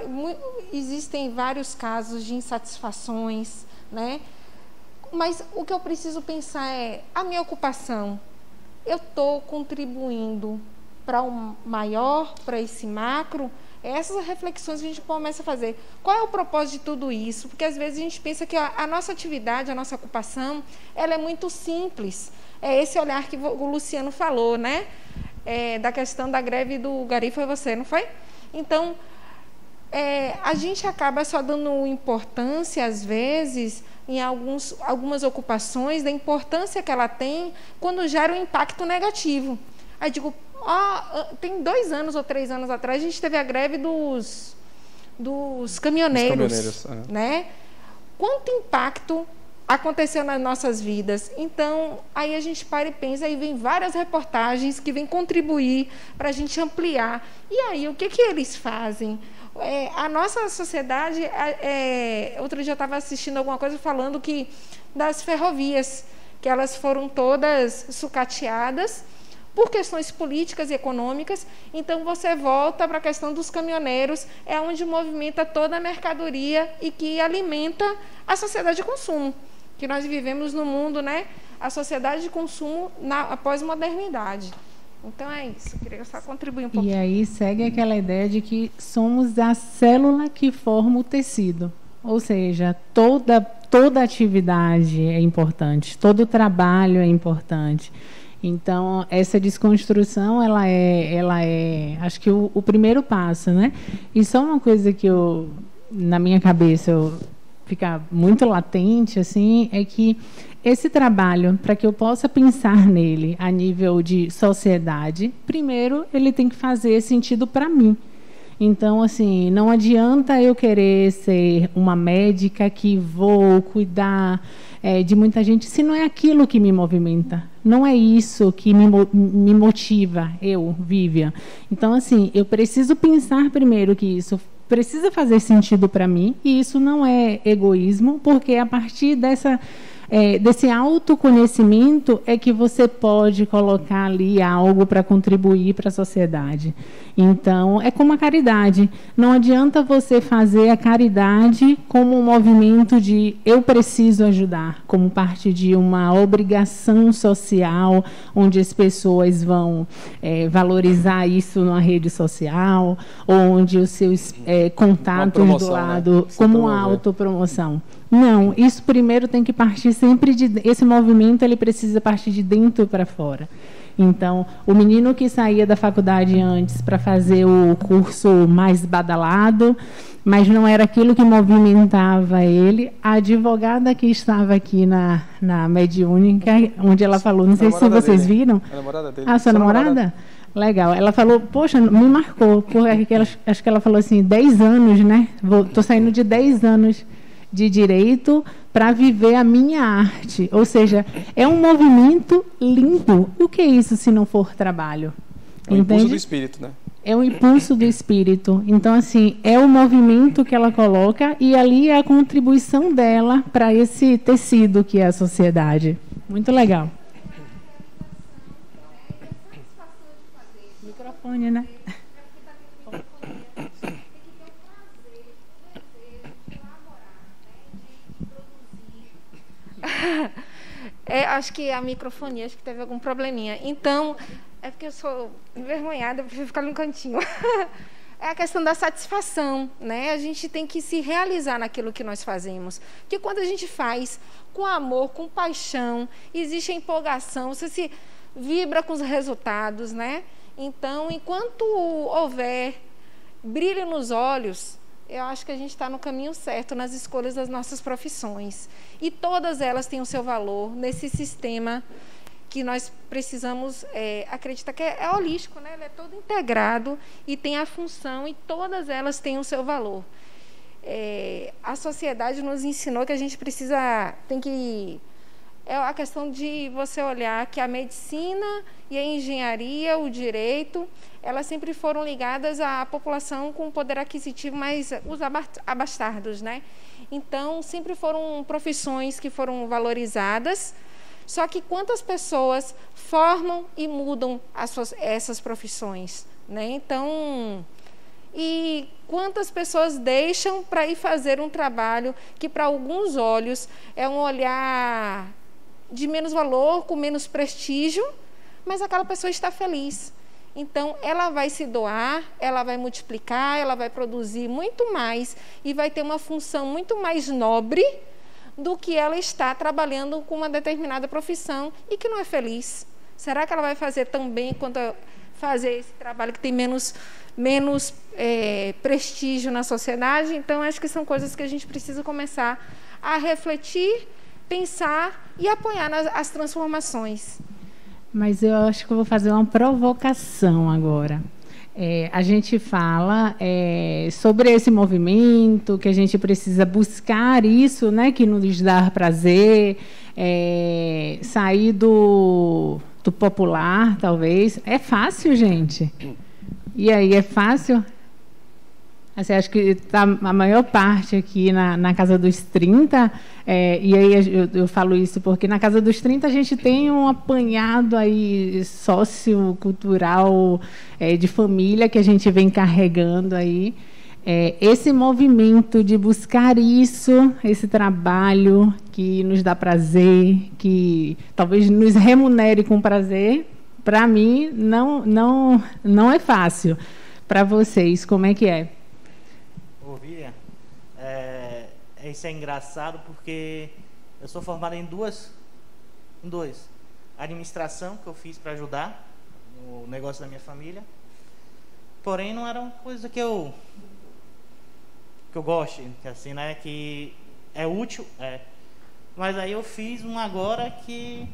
Existem vários casos de insatisfações, né? Mas o que eu preciso pensar é, a minha ocupação, eu estou contribuindo para um maior, para esse macro, Essas reflexões que a gente começa a fazer. Qual é o propósito de tudo isso? Porque às vezes a gente pensa que a nossa atividade, a nossa ocupação, ela é muito simples. É esse olhar que o Luciano falou, né? Da questão da greve do Gari, foi você, não foi? Então, a gente acaba só dando importância, às vezes, em algumas ocupações, da importância que ela tem quando gera um impacto negativo. Aí digo, tem 2 anos ou 3 anos atrás, a gente teve a greve dos caminhoneiros, né? Quanto impacto aconteceu nas nossas vidas? Então, aí a gente para e pensa, aí vem várias reportagens que vêm contribuir para a gente ampliar. E aí, o que eles fazem? A nossa sociedade, outro dia eu estava assistindo alguma coisa falando que das ferrovias, que elas foram todas sucateadas por questões políticas e econômicas. Então você volta para a questão dos caminhoneiros, é onde movimenta toda a mercadoria e que alimenta a sociedade de consumo, que nós vivemos no mundo, né? A sociedade de consumo na pós-modernidade. Então é isso, eu queria só contribuir um pouquinho. E aí segue aquela ideia de que somos a célula que forma o tecido. Ou seja, toda atividade é importante, todo trabalho é importante. Então, essa desconstrução, ela é acho que o primeiro passo, né? E só uma coisa que na minha cabeça fica muito latente, assim, é que esse trabalho, para que eu possa pensar nele a nível de sociedade, primeiro ele tem que fazer sentido para mim. Então, assim, não adianta eu querer ser uma médica que vou cuidar de muita gente, se não é aquilo que me movimenta. Não é isso que me motiva, eu, Vivian. Então, assim, eu preciso pensar primeiro que isso precisa fazer sentido para mim, e isso não é egoísmo, porque a partir desse autoconhecimento é que você pode colocar ali algo para contribuir para a sociedade. Então, é como a caridade. Não adianta você fazer a caridade como um movimento de eu preciso ajudar, como parte de uma obrigação social, onde as pessoas vão valorizar isso numa rede social, onde os seus contatos do lado, né? Como uma autopromoção. Não, isso primeiro tem que partir sempre esse movimento, ele precisa partir de dentro para fora. Então, o menino que saía da faculdade antes para fazer o curso mais badalado, mas não era aquilo que movimentava ele, a advogada que estava aqui na Mediúnica, onde ela falou, não sei se vocês viram. A namorada dele. Ah, sua namorada? Legal. Ela falou, poxa, me marcou, porque acho que ela falou assim, 10 anos, né? Estou saindo de 10 anos de direito para viver a minha arte. Ou seja, é um movimento lindo. E o que é isso se não for trabalho? É um impulso do espírito, né? É um impulso do espírito. Então, assim, é o movimento que ela coloca e ali é a contribuição dela para esse tecido que é a sociedade. Muito legal. Microfone, né? Acho que a microfonia, acho que teve algum probleminha. Então, é porque eu sou envergonhada, eu prefiro ficar no cantinho. É a questão da satisfação, né? A gente tem que se realizar naquilo que nós fazemos. Porque quando a gente faz com amor, com paixão, existe a empolgação, você se vibra com os resultados, né? Então, enquanto houver brilho nos olhos, eu acho que a gente está no caminho certo nas escolhas das nossas profissões. E todas elas têm o seu valor nesse sistema que nós precisamos acreditar que é holístico, né? Ele é todo integrado e tem a função, e todas elas têm o seu valor. A sociedade nos ensinou que a gente é a questão de você olhar que a medicina e a engenharia, o direito, elas sempre foram ligadas à população com poder aquisitivo, mas os abastardos, né? Então, sempre foram profissões que foram valorizadas, só que quantas pessoas formam e mudam essas profissões, né? Então, e quantas pessoas deixam para ir fazer um trabalho que, para alguns olhos, é um olhar de menos valor, com menos prestígio, mas aquela pessoa está feliz. Então, ela vai se doar, ela vai multiplicar, ela vai produzir muito mais e vai ter uma função muito mais nobre do que ela está trabalhando com uma determinada profissão e que não é feliz. Será que ela vai fazer tão bem quanto fazer esse trabalho que tem menos prestígio na sociedade? Então, acho que são coisas que a gente precisa começar a refletir, pensar e apoiar as transformações. Mas eu acho que eu vou fazer uma provocação agora. A gente fala sobre esse movimento, que a gente precisa buscar isso, né, que nos dá prazer, sair do popular, talvez. É fácil, gente? E aí, é fácil? Assim, acho que está a maior parte aqui na casa dos 30, e aí eu falo isso porque na casa dos 30 a gente tem um apanhado aí sociocultural de família que a gente vem carregando aí. Esse movimento de buscar isso, esse trabalho que nos dá prazer, que talvez nos remunere com prazer, para mim não é fácil. Para vocês, como é que é? Vivian, isso é engraçado porque eu sou formado em dois. Administração, que eu fiz para ajudar no negócio da minha família. Porém, não era uma coisa que eu goste, que assim, né, que é útil, Mas aí eu fiz um agora que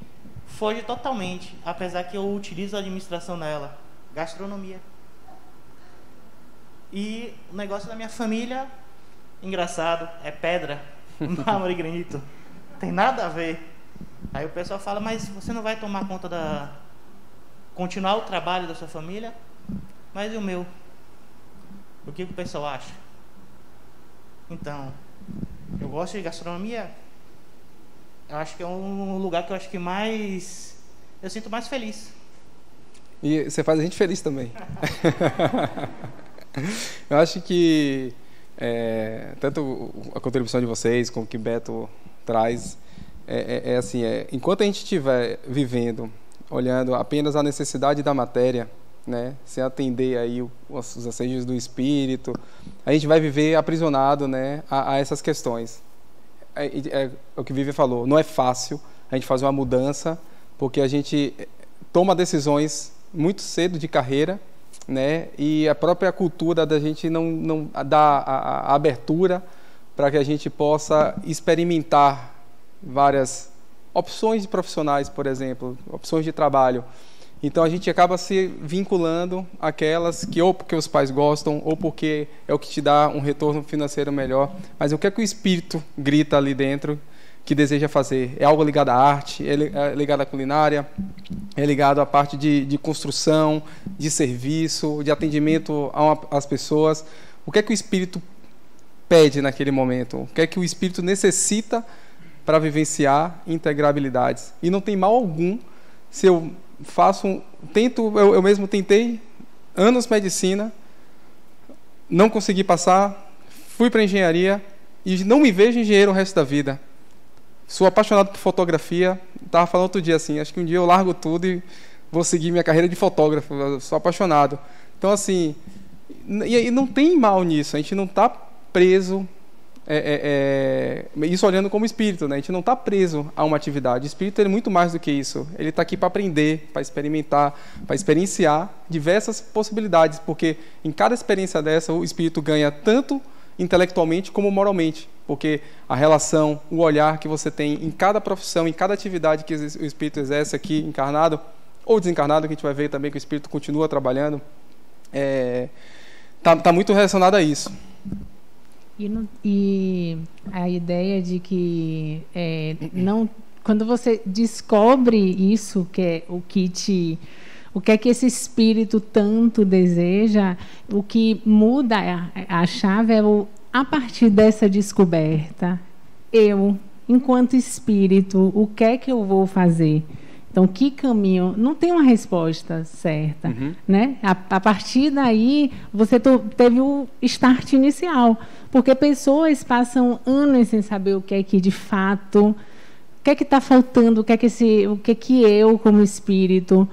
foge totalmente, apesar que eu utilizo a administração nela, gastronomia. E o negócio da minha família, engraçado, é pedra, mármore e granito. Tem nada a ver. Aí o pessoal fala, mas você não vai tomar conta continuar o trabalho da sua família? Mas e o meu? O que o pessoal acha? Então, eu gosto de gastronomia. Eu acho que é um lugar que eu acho que eu sinto mais feliz. E você faz a gente feliz também. Eu acho que tanto a contribuição de vocês como que Beto traz assim, enquanto a gente estiver vivendo, olhando apenas a necessidade da matéria, né, sem atender aí os anseios do espírito, a gente vai viver aprisionado, né, a essas questões. O que Vivian falou, não é fácil a gente fazer uma mudança, porque a gente toma decisões muito cedo de carreira, né? E a própria cultura da gente não dá a abertura para que a gente possa experimentar várias opções de profissionais, por exemplo, opções de trabalho. Então a gente acaba se vinculando àquelas que ou porque os pais gostam ou porque é o que te dá um retorno financeiro melhor. Mas o que é que o espírito grita ali dentro que deseja fazer? É algo ligado à arte, é ligado à culinária, é ligado à parte de construção, de serviço, de atendimento às pessoas. O que é que o espírito pede naquele momento? O que é que o espírito necessita para vivenciar integrabilidades? E não tem mal algum se eu eu mesmo tentei anos medicina, não consegui passar, fui para engenharia e não me vejo engenheiro o resto da vida. Sou apaixonado por fotografia. Estava falando outro dia assim, acho que um dia eu largo tudo e vou seguir minha carreira de fotógrafo. Eu sou apaixonado. Então, assim, e não tem mal nisso. A gente não está preso, isso olhando como espírito, né? A gente não está preso a uma atividade. O espírito é muito mais do que isso. Ele está aqui para aprender, para experimentar, para experienciar diversas possibilidades, porque em cada experiência dessa o espírito ganha tanto intelectualmente como moralmente, porque a relação, o olhar que você tem em cada profissão, em cada atividade que o espírito exerce aqui, encarnado ou desencarnado, que a gente vai ver também que o espírito continua trabalhando, tá muito relacionado a isso. E a ideia de que quando você descobre isso, que é o que é que esse espírito tanto deseja, o que muda a chave é a partir dessa descoberta, enquanto espírito, o que é que eu vou fazer? Então, que caminho? Não tem uma resposta certa, né? A partir daí, você teve o start inicial, porque pessoas passam anos sem saber o que é que, de fato, o que é que está faltando, o que é que eu, como espírito,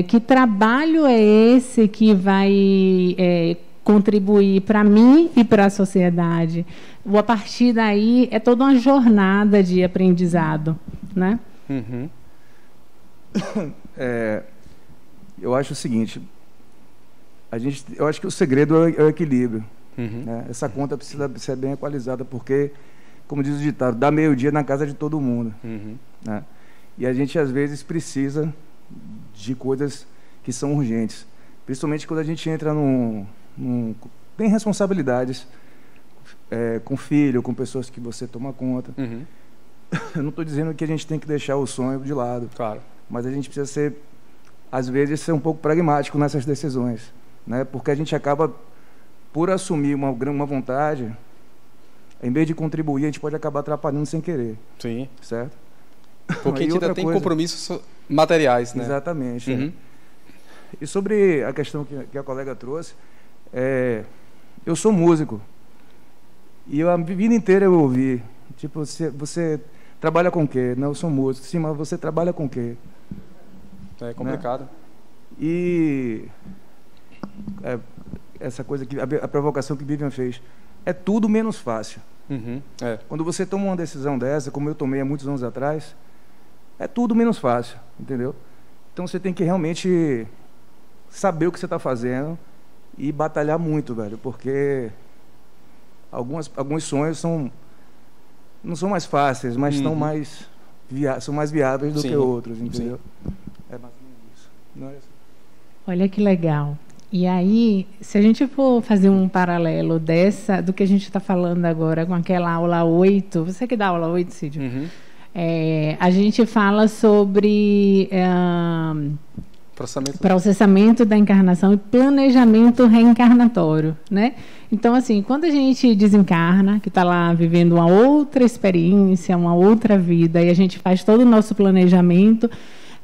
Que trabalho é esse que vai contribuir para mim e para a sociedade? A partir daí, é toda uma jornada de aprendizado, né? Uhum. Eu acho o seguinte, eu acho que o segredo é o equilíbrio. Uhum. Né? Essa conta precisa ser bem equalizada, porque, como diz o ditado, dá meio-dia na casa de todo mundo. Uhum. Né? E a gente, às vezes, precisa de coisas que são urgentes. Principalmente quando a gente entra tem responsabilidades com filho, com pessoas que você toma conta. Uhum. Eu não estou dizendo que a gente tem que deixar o sonho de lado. Claro. Mas a gente precisa às vezes, ser um pouco pragmático nessas decisões. Né? Porque a gente acaba, por assumir uma vontade, em vez de contribuir, a gente pode acabar atrapalhando sem querer. Sim. Certo? Porque a gente ainda tem compromissos materiais, né? Exatamente. Uhum. E sobre a questão que a colega trouxe, eu sou músico. E a vida inteira eu ouvi, tipo, você trabalha com o quê? Não, eu sou músico. Sim, mas você trabalha com o quê? É complicado. Né? E essa coisa a provocação que Vivian fez, é tudo menos fácil. Uhum. Quando você toma uma decisão dessa, como eu tomei há muitos anos atrás, é tudo menos fácil, entendeu? Então você tem que realmente saber o que você está fazendo e batalhar muito, velho, porque alguns sonhos não são mais fáceis, mas são mais viáveis do que outros, entendeu? Sim. É mais ou menos isso. Não é assim? Olha que legal. E aí, se a gente for fazer um paralelo do que a gente está falando agora com aquela aula 8, você que dá aula 8, Cid? Uhum. A gente fala sobre processamento da encarnação e planejamento reencarnatório, né? Então, assim, quando a gente desencarna, que está lá vivendo uma outra experiência, uma outra vida, e a gente faz todo o nosso planejamento,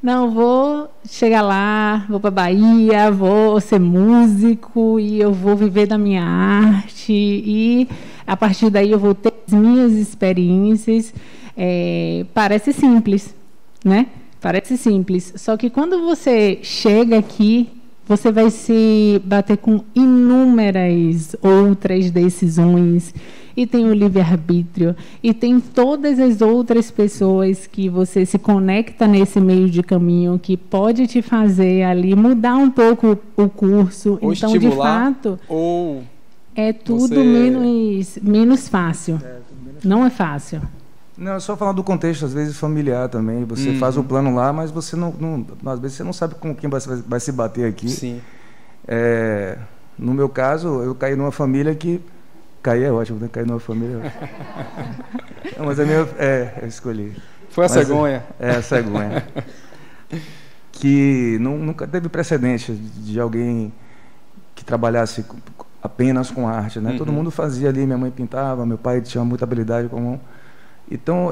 não, vou chegar lá, vou para a Bahia, vou ser músico e eu vou viver da minha arte e a partir daí eu vou ter as minhas experiências. Parece simples, né? Parece simples. Só que quando você chega aqui, você vai se bater com inúmeras outras decisões. E tem o livre-arbítrio, e tem todas as outras pessoas que você se conecta nesse meio de caminho, que pode te fazer ali mudar um pouco o curso. Ou então, de fato, ou é tudo menos fácil. Não é fácil. Não, é só falar do contexto, às vezes, familiar também. Você faz o plano lá, mas você às vezes você não sabe com quem vai se bater aqui. Sim. No meu caso, eu caí numa família que... Cair é ótimo, né? Cair numa família é ótimo. Não, mas eu escolhi. Foi a cegonha. A cegonha. Que nunca teve precedente de alguém que trabalhasse apenas com arte, né? Uhum. Todo mundo fazia ali, minha mãe pintava, meu pai tinha muita habilidade com a mão. Então,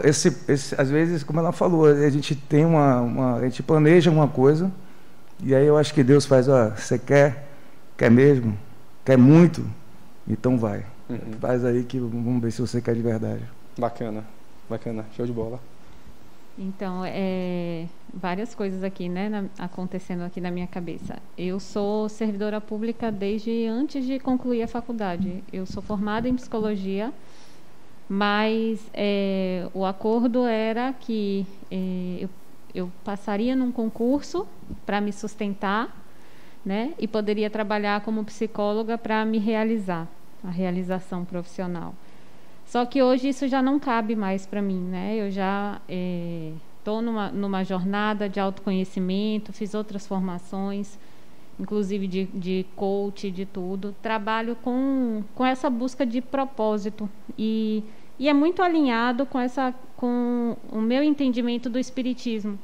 às vezes, como ela falou, a gente tem a gente planeja uma coisa, e aí eu acho que Deus faz, você quer mesmo, quer muito, então vai. Uhum. Faz aí que vamos ver se você quer de verdade. Bacana, show de bola. Então, várias coisas aqui, né, acontecendo aqui na minha cabeça. Eu sou servidora pública desde antes de concluir a faculdade. Eu sou formada em psicologia, mas o acordo era que eu passaria num concurso para me sustentar, né, e poderia trabalhar como psicóloga para me realizar, a realização profissional. Só que hoje isso já não cabe mais para mim, né? Eu já estou numa jornada de autoconhecimento, fiz outras formações, inclusive de coach, de tudo. Trabalho com essa busca de propósito e é muito alinhado com o meu entendimento do espiritismo,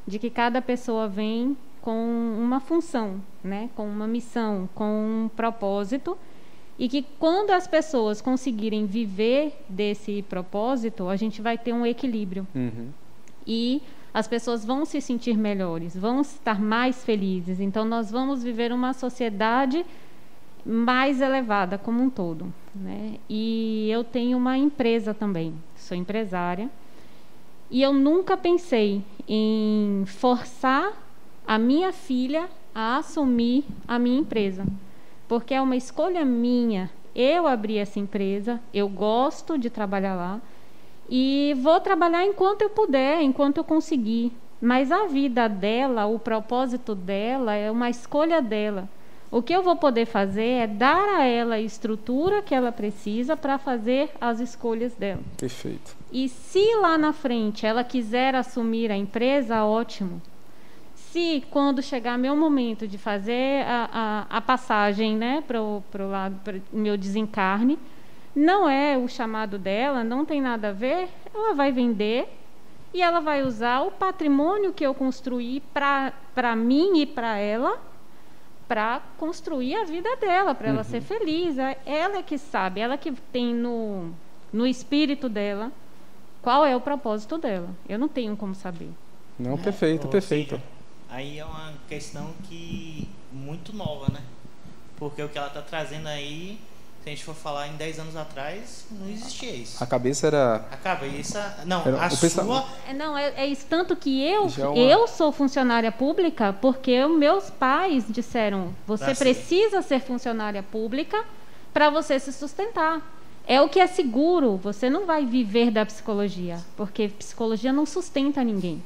de que cada pessoa vem com uma função, né? Com uma missão, com um propósito. E que quando as pessoas conseguirem viver desse propósito, a gente vai ter um equilíbrio. Uhum. E as pessoas vão se sentir melhores, vão estar mais felizes. Então, nós vamos viver uma sociedade mais elevada como um todo, né? E eu tenho uma empresa também, sou empresária. E eu nunca pensei em forçar a minha filha a assumir a minha empresa, porque é uma escolha minha. Eu abri essa empresa, eu gosto de trabalhar lá e vou trabalhar enquanto eu puder, enquanto eu conseguir. Mas a vida dela, o propósito dela é uma escolha dela. O que eu vou poder fazer é dar a ela a estrutura que ela precisa para fazer as escolhas dela. Perfeito. E se lá na frente ela quiser assumir a empresa, ótimo. Se quando chegar meu momento de fazer a passagem, né, para o meu desencarne, não é o chamado dela, não tem nada a ver, ela vai vender e ela vai usar o patrimônio que eu construí para mim e para ela, para construir a vida dela, para ela ser feliz. Ela é que sabe, ela que tem no espírito dela qual é o propósito dela. Eu não tenho como saber. Não, perfeito, perfeito. Aí é uma questão que muito nova, né? Porque o que ela está trazendo aí, se a gente for falar em 10 anos atrás, não existia isso. A cabeça era... A cabeça... Não, era a sua... Não, é isso. Tanto que eu sou funcionária pública porque meus pais disseram, você precisa ser funcionária pública para você se sustentar. É o que é seguro. Você não vai viver da psicologia, porque psicologia não sustenta ninguém.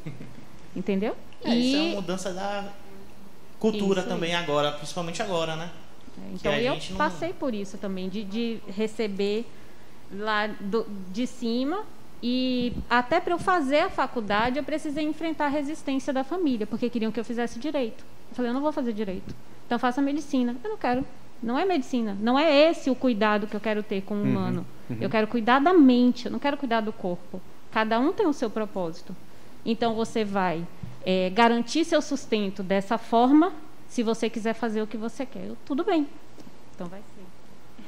Entendeu? Isso é uma mudança da cultura também agora, principalmente agora, né? Então eu passei por isso também, de receber lá de cima, e até para eu fazer a faculdade eu precisei enfrentar a resistência da família, porque queriam que eu fizesse direito. Eu falei, eu não vou fazer direito, então faça medicina. Eu não quero, não é medicina, não é esse o cuidado que eu quero ter com o humano. Eu quero cuidar da mente, eu não quero cuidar do corpo. Cada um tem o seu propósito. Então você vai garantir seu sustento dessa forma, se você quiser fazer o que você quer. Tudo bem. Então vai ser.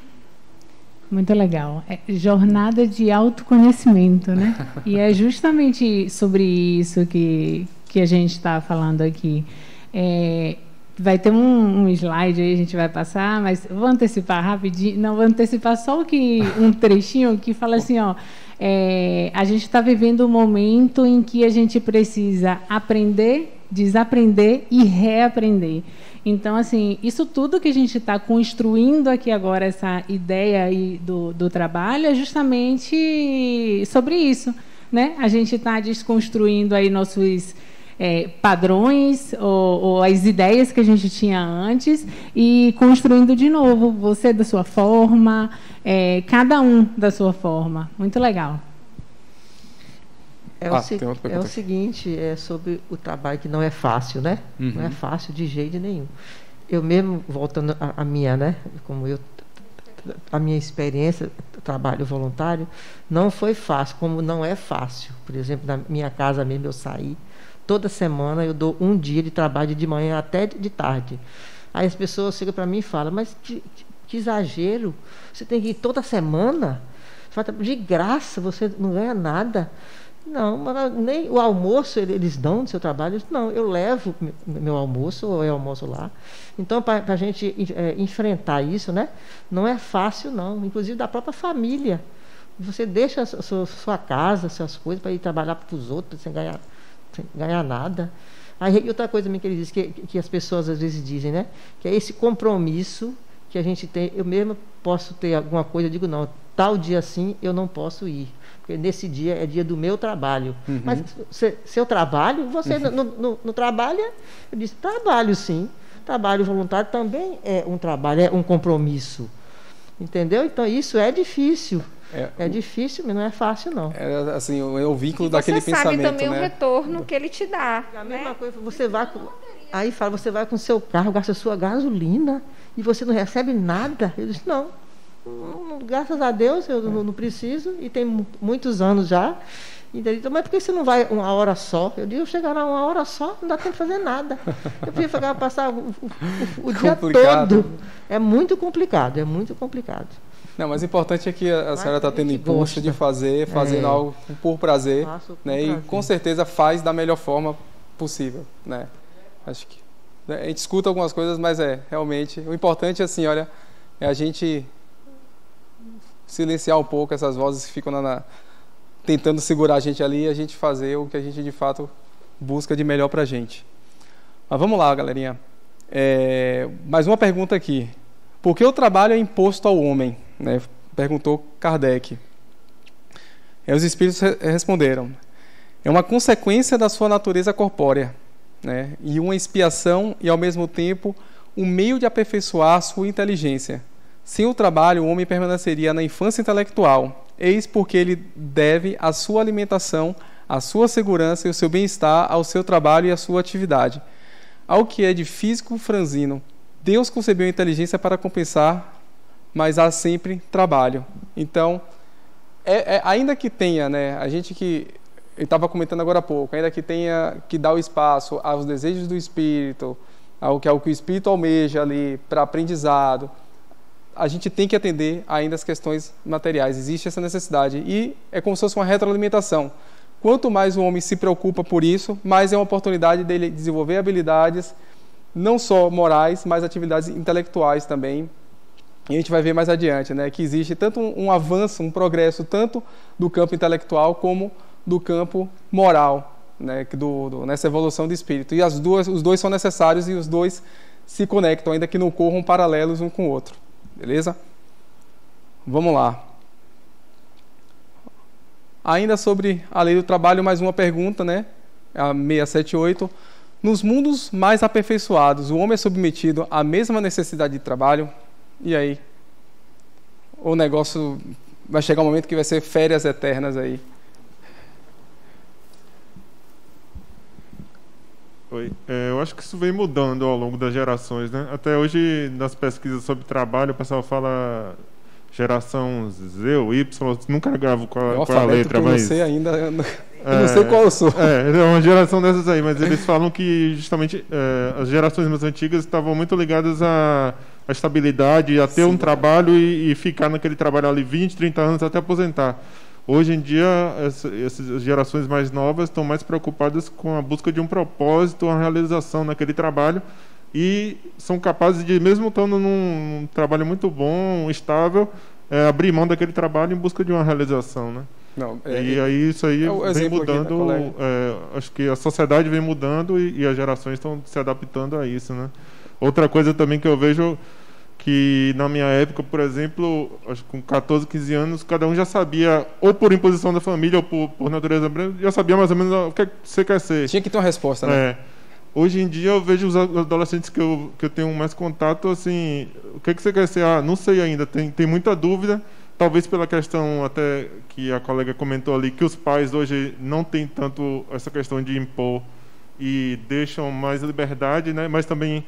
Muito legal. É jornada de autoconhecimento, né? E é justamente sobre isso que a gente está falando aqui. Vai ter um slide aí, a gente vai passar, mas vou antecipar rapidinho. Não, vou antecipar só um trechinho que fala assim, ó. A gente está vivendo um momento em que a gente precisa aprender, desaprender e reaprender. Então, assim, isso tudo que a gente está construindo aqui agora, essa ideia aí do trabalho, é justamente sobre isso, né? A gente está desconstruindo aí nossos padrões ou as ideias que a gente tinha antes e construindo de novo, você da sua forma, cada um da sua forma. Muito legal. É o seguinte, é sobre o trabalho que não é fácil, né? Não é fácil de jeito nenhum. Eu mesmo, voltando à minha, né? A minha experiência, trabalho voluntário, não foi fácil, como não é fácil. Por exemplo, na minha casa mesmo, eu saí. Toda semana eu dou um dia de trabalho de manhã até de tarde. Aí as pessoas chegam para mim e falam, mas que exagero, você tem que ir toda semana? De graça, você não ganha nada. Não, mas nem o almoço eles dão no seu trabalho. Não, eu levo meu almoço, ou eu almoço lá. Então, para a gente enfrentar isso, né, não é fácil, não. Inclusive da própria família. Você deixa a sua casa, suas coisas, para ir trabalhar para os outros, sem ganhar nada. Aí outra coisa também que ele diz, que as pessoas às vezes dizem, né, que é esse compromisso que a gente tem. Eu mesmo posso ter alguma coisa, eu digo, não, tal dia assim eu não posso ir, porque nesse dia é dia do meu trabalho. Mas seu trabalho, você não trabalha? Eu disse, trabalho sim. Trabalho voluntário também é um trabalho, é um compromisso. Entendeu? Então isso é difícil. É difícil, mas não é fácil, não. É assim, o vínculo daquele pensamento, né? Você sabe também o retorno que ele te dá. A mesma coisa, você vai aí fala, você vai com o seu carro, gasta sua gasolina e você não recebe nada. Eu disse, não, graças a Deus eu não preciso, e tem muitos anos já. Então, mas por que você não vai uma hora só? Eu digo, eu chegar lá uma hora só, não dá tempo de fazer nada. Eu prefiro passar o dia todo. É muito complicado, é muito complicado. Não, mas o importante é que a senhora está tendo impulso de fazendo algo por prazer, né? E com certeza faz da melhor forma possível, né? Acho que a gente escuta algumas coisas, mas realmente o importante, assim, olha, é a gente silenciar um pouco essas vozes que ficam tentando segurar a gente ali, e a gente fazer o que a gente de fato busca de melhor para a gente. Mas vamos lá, galerinha. Mais uma pergunta aqui. Por que o trabalho é imposto ao homem? Né? Perguntou Kardec. Os espíritos responderam. É uma consequência da sua natureza corpórea, né? E uma expiação e, ao mesmo tempo, um meio de aperfeiçoar a sua inteligência. Sem o trabalho, o homem permaneceria na infância intelectual. Eis porque ele deve a sua alimentação, a sua segurança e o seu bem-estar ao seu trabalho e à sua atividade. Ao que é de físico franzino, Deus concebeu a inteligência para compensar, mas há sempre trabalho. Então, ainda que tenha, né, a gente que eu estava comentando agora há pouco, ainda que tenha que dar o espaço aos desejos do espírito, ao que o espírito almeja ali para aprendizado, a gente tem que atender ainda as questões materiais. Existe essa necessidade e é como se fosse uma retroalimentação. Quanto mais o homem se preocupa por isso, mais é uma oportunidade dele desenvolver habilidades não só morais, mas atividades intelectuais também. E a gente vai ver mais adiante, né, que existe tanto um avanço, um progresso, tanto do campo intelectual como do campo moral, né, nessa evolução do espírito. E os dois são necessários e os dois se conectam, ainda que não corram paralelos um com o outro. Beleza? Vamos lá. Ainda sobre a lei do trabalho, mais uma pergunta, né? A 678. Nos mundos mais aperfeiçoados, o homem é submetido à mesma necessidade de trabalho? E aí? O negócio vai chegar um momento que vai ser férias eternas aí. Eu acho que isso vem mudando ao longo das gerações, né? Até hoje, nas pesquisas sobre trabalho, o pessoal fala geração Z ou Y, nunca gravo qual a letra, mas... Eu não sei ainda, eu não sei qual eu sou. É uma geração dessas aí, mas eles falam que justamente as gerações mais antigas estavam muito ligadas à estabilidade, a ter um trabalho e ficar naquele trabalho ali 20, 30 anos até aposentar. Hoje em dia, essas gerações mais novas estão mais preocupadas com a busca de um propósito, uma realização naquele trabalho e são capazes de, mesmo estando num trabalho muito bom, estável, abrir mão daquele trabalho em busca de uma realização, né? E aí isso aí vem mudando. Acho que a sociedade vem mudando e as gerações estão se adaptando a isso, né? Outra coisa também que eu vejo que na minha época, por exemplo, acho que com 14, 15 anos, cada um já sabia, ou por imposição da família, ou por natureza, já sabia mais ou menos o que você quer ser. Tinha que ter uma resposta, né? Hoje em dia eu vejo os adolescentes que eu tenho mais contato, assim, o que você quer ser? Não sei ainda, tem muita dúvida, talvez pela questão até que a colega comentou ali, que os pais hoje não têm tanto essa questão de impor e deixam mais liberdade, né? Mas também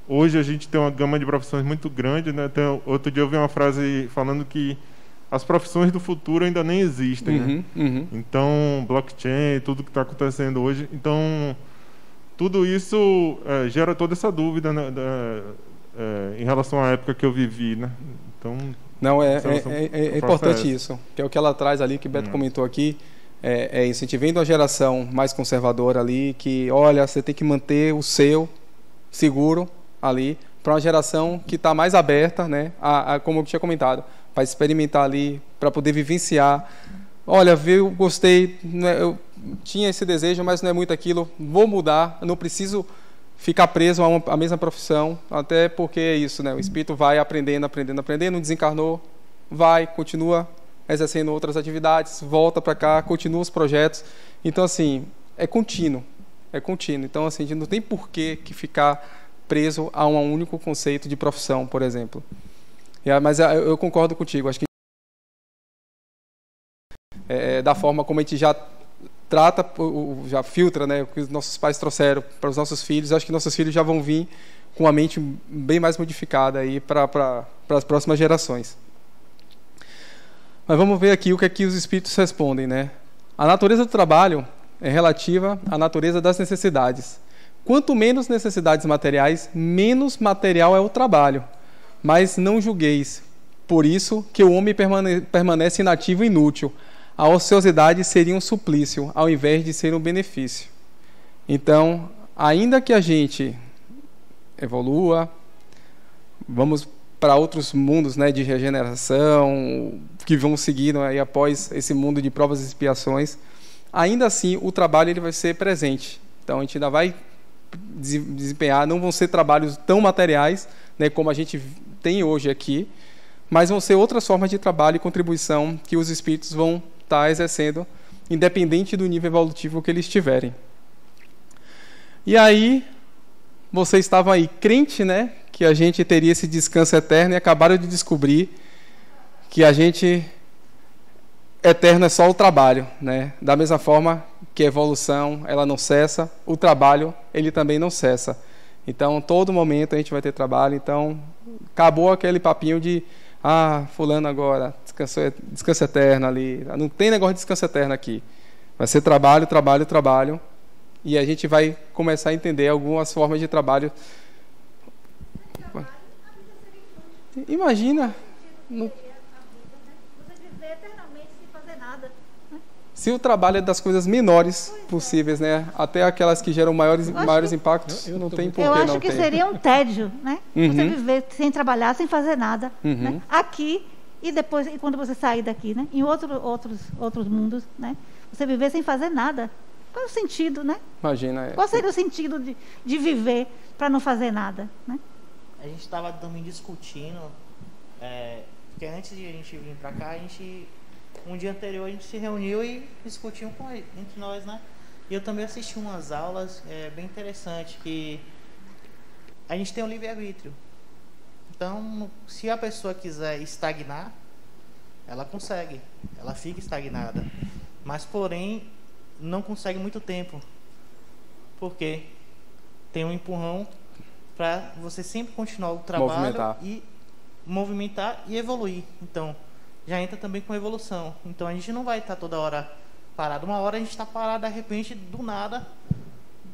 hoje a gente tem uma gama de profissões muito grande, né? Outro dia eu vi uma frase falando que as profissões do futuro ainda nem existem, né? Então, blockchain, tudo que está acontecendo hoje. Então, tudo isso gera toda essa dúvida, né? Em relação à época que eu vivi, né? Então, não, é importante isso, que é o que ela traz ali, que o Beto comentou aqui. É isso, a gente vem de uma geração mais conservadora ali, que, olha, você tem que manter o seu seguro ali, para uma geração que está mais aberta, né, como eu tinha comentado, para experimentar ali, para poder vivenciar. Olha, eu gostei, eu tinha esse desejo, mas não é muito aquilo, vou mudar, eu não preciso ficar preso à mesma profissão, até porque é isso, né, o espírito vai aprendendo, não desencarnou, continua exercendo outras atividades, volta para cá, continua os projetos. Então, assim, é contínuo. Então, assim, a gente não tem por que ficar preso a um único conceito de profissão, por exemplo. Mas eu concordo contigo, acho que da forma como a gente já trata, já filtra, né, o que os nossos pais trouxeram para os nossos filhos, acho que nossos filhos já vão vir com a mente bem mais modificada aí para as próximas gerações. Mas vamos ver aqui o que aqui os espíritos respondem, né? A natureza do trabalho é relativa à natureza das necessidades. Quanto menos necessidades materiais, menos material é o trabalho. Mas não julgueis, por isso que o homem permanece inativo e inútil. A ociosidade seria um suplício, ao invés de ser um benefício. Então, ainda que a gente evolua, vamos para outros mundos, né, de regeneração, que vão seguir aí após esse mundo de provas e expiações, ainda assim o trabalho ele vai ser presente. Então a gente ainda vai desempenhar não vão ser trabalhos tão materiais, né, como a gente tem hoje aqui, mas vão ser outras formas de trabalho e contribuição que os espíritos vão estar exercendo, independente do nível evolutivo que eles tiverem. E aí, vocês estavam aí crente, né, que a gente teria esse descanso eterno, e acabaram de descobrir que a gente eterno é só o trabalho, né? Da mesma forma que a evolução, ela não cessa, o trabalho, ele também não cessa. Então, todo momento a gente vai ter trabalho. Então, acabou aquele papinho de fulano agora, descanso eterno ali. Não tem negócio de descanso eterno aqui. Vai ser trabalho, trabalho, trabalho. E a gente vai começar a entender algumas formas de trabalho. Imagina... Se o trabalho é das coisas menores possíveis, né? Até aquelas que geram maiores impactos, não tem porquê não ter. Eu acho que seria um tédio, né? Você viver sem trabalhar, sem fazer nada, né? Aqui e depois, e quando você sair daqui, né? Em outros mundos, né? Você viver sem fazer nada. Qual é o sentido, né? Imagina. Qual seria o sentido de viver para não fazer nada, né? A gente estava também discutindo, porque antes de a gente vir para cá, um dia anterior a gente se reuniu e discutiu entre nós, né? E eu também assisti umas aulas bem interessantes, que a gente tem o livre-arbítrio. Então, se a pessoa quiser estagnar, ela consegue, ela fica estagnada. Mas, porém, não consegue muito tempo. Por quê? Tem um empurrão para você sempre continuar o trabalho e movimentar e evoluir. Então, já entra também com evolução. Então a gente não vai estar toda hora parado. Uma hora a gente está parado, de repente, do nada,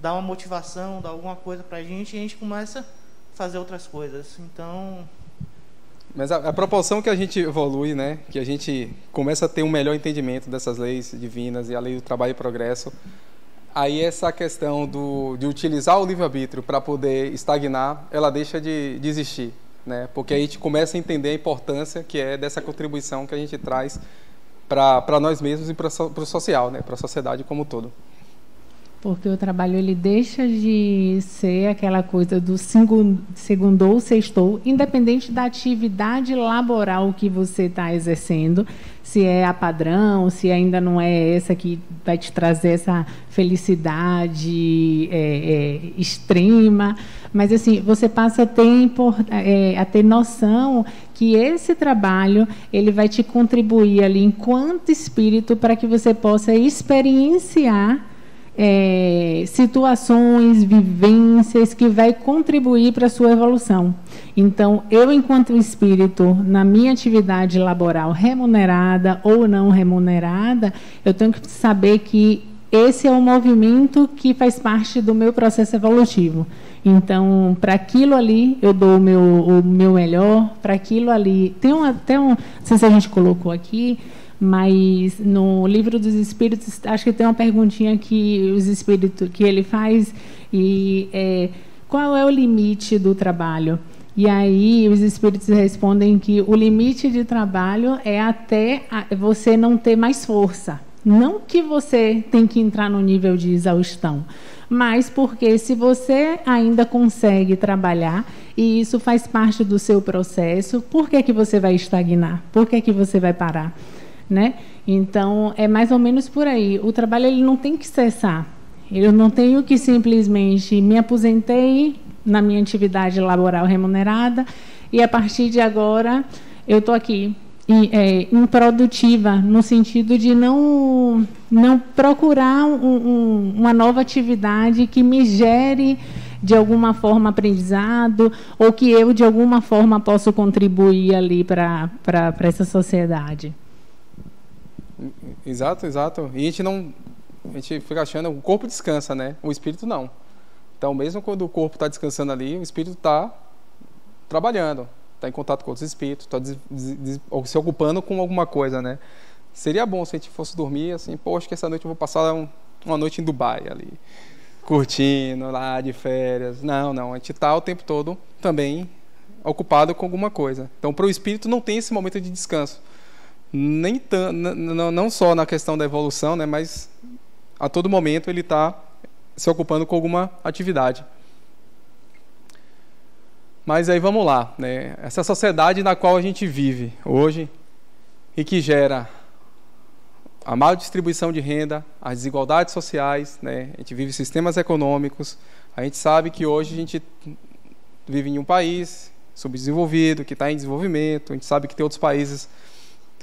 dá uma motivação, dá alguma coisa pra gente e a gente começa a fazer outras coisas. Então... Mas a proporção que a gente evolui, né, que a gente começa a ter um melhor entendimento dessas leis divinas e a lei do trabalho e progresso, aí essa questão de utilizar o livre-arbítrio para poder estagnar, ela deixa de existir. Né? Porque a gente começa a entender a importância que é dessa contribuição que a gente traz para nós mesmos e para o social, né? Para a sociedade como um todo. Porque o trabalho ele deixa de ser aquela coisa do segundou, sextou, independente da atividade laboral que você está exercendo, se é a padrão, se ainda não é essa que vai te trazer essa felicidade extrema, mas assim você passa a ter noção que esse trabalho ele vai te contribuir ali enquanto espírito para que você possa experienciar situações, vivências que vai contribuir para a sua evolução. Então, eu, enquanto espírito, na minha atividade laboral, remunerada ou não remunerada, eu tenho que saber que esse é um movimento que faz parte do meu processo evolutivo. Então, para aquilo ali, eu dou o meu melhor, para aquilo ali... Não sei se a gente colocou aqui, mas no Livro dos Espíritos acho que tem uma perguntinha que os espíritos que ele faz e qual é o limite do trabalho? E aí os espíritos respondem que o limite de trabalho é até você não ter mais força, não que você tem que entrar no nível de exaustão, mas porque se você ainda consegue trabalhar e isso faz parte do seu processo, por que você vai estagnar? Por que você vai parar? Né? Então, é mais ou menos por aí. O trabalho ele não tem que cessar. Eu não tenho que simplesmente me aposentei na minha atividade laboral remunerada e, a partir de agora, eu estou aqui improdutiva, no sentido de não procurar uma nova atividade que me gere, de alguma forma, aprendizado ou que eu, de alguma forma, possa contribuir ali para essa sociedade. Exato. E a gente fica achando, o corpo descansa, né? O espírito não. Então, mesmo quando o corpo está descansando ali, o espírito está trabalhando, está em contato com outros espíritos, está se ocupando com alguma coisa, né? Seria bom se a gente fosse dormir assim, poxa, que essa noite eu vou passar uma noite em Dubai ali, curtindo lá de férias. Não, a gente está o tempo todo também ocupado com alguma coisa. Então, para o espírito não tem esse momento de descanso. Não só na questão da evolução, né, mas a todo momento ele está se ocupando com alguma atividade. Mas aí vamos lá, né? Essa sociedade na qual a gente vive hoje e que gera a má distribuição de renda, as desigualdades sociais, né? A gente vive sistemas econômicos, a gente sabe que hoje a gente vive em um país subdesenvolvido, que está em desenvolvimento, a gente sabe que tem outros países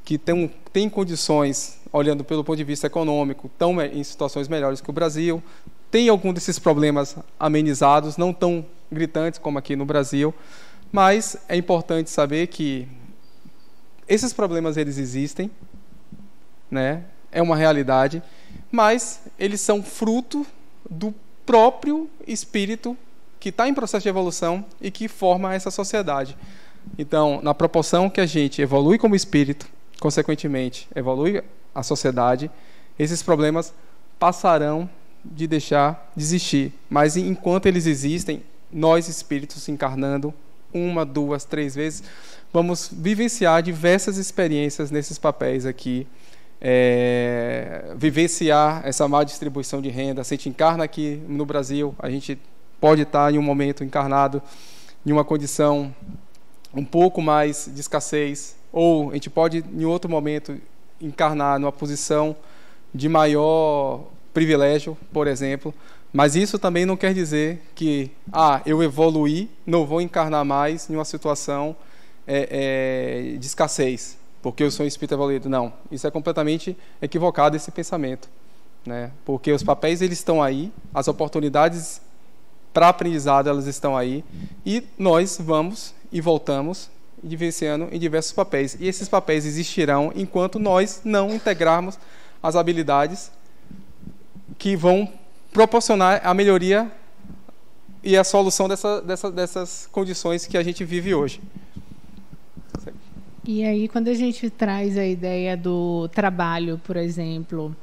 que têm condições, olhando pelo ponto de vista econômico, estão em situações melhores que o Brasil, tem algum desses problemas amenizados, não tão gritantes como aqui no Brasil, mas é importante saber que esses problemas eles existem, né? É uma realidade, mas eles são fruto do próprio espírito que está em processo de evolução e que forma essa sociedade. Então, na proporção que a gente evolui como espírito, consequentemente, evolui a sociedade, esses problemas passarão de deixar de existir. Mas, enquanto eles existem, nós, espíritos, encarnando 1, 2, 3 vezes, vamos vivenciar diversas experiências nesses papéis aqui, vivenciar essa má distribuição de renda. Se a gente encarna aqui no Brasil, a gente pode estar em um momento encarnado em uma condição um pouco mais de escassez, ou a gente pode em outro momento encarnar numa posição de maior privilégio, por exemplo. Mas isso também não quer dizer que eu evoluí, não vou encarnar mais em uma situação de escassez, porque eu sou um espírito evoluído. Não, isso é completamente equivocado, esse pensamento, né? Porque os papéis eles estão aí, as oportunidades para aprendizado elas estão aí, e nós vamos e voltamos vivenciando em diversos papéis. E esses papéis existirão enquanto nós não integrarmos as habilidades que vão proporcionar a melhoria e a solução dessas condições que a gente vive hoje. E aí, quando a gente traz a ideia do trabalho, por exemplo,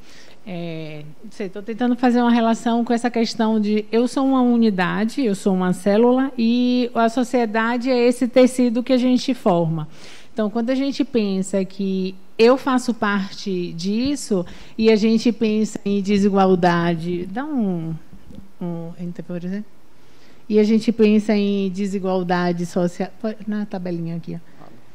estou tentando fazer uma relação com essa questão de eu sou uma unidade, eu sou uma célula e a sociedade é esse tecido que a gente forma. Então, quando a gente pensa que eu faço parte disso e a gente pensa em desigualdade, por exemplo, e a gente pensa em desigualdade social, na tabelinha aqui,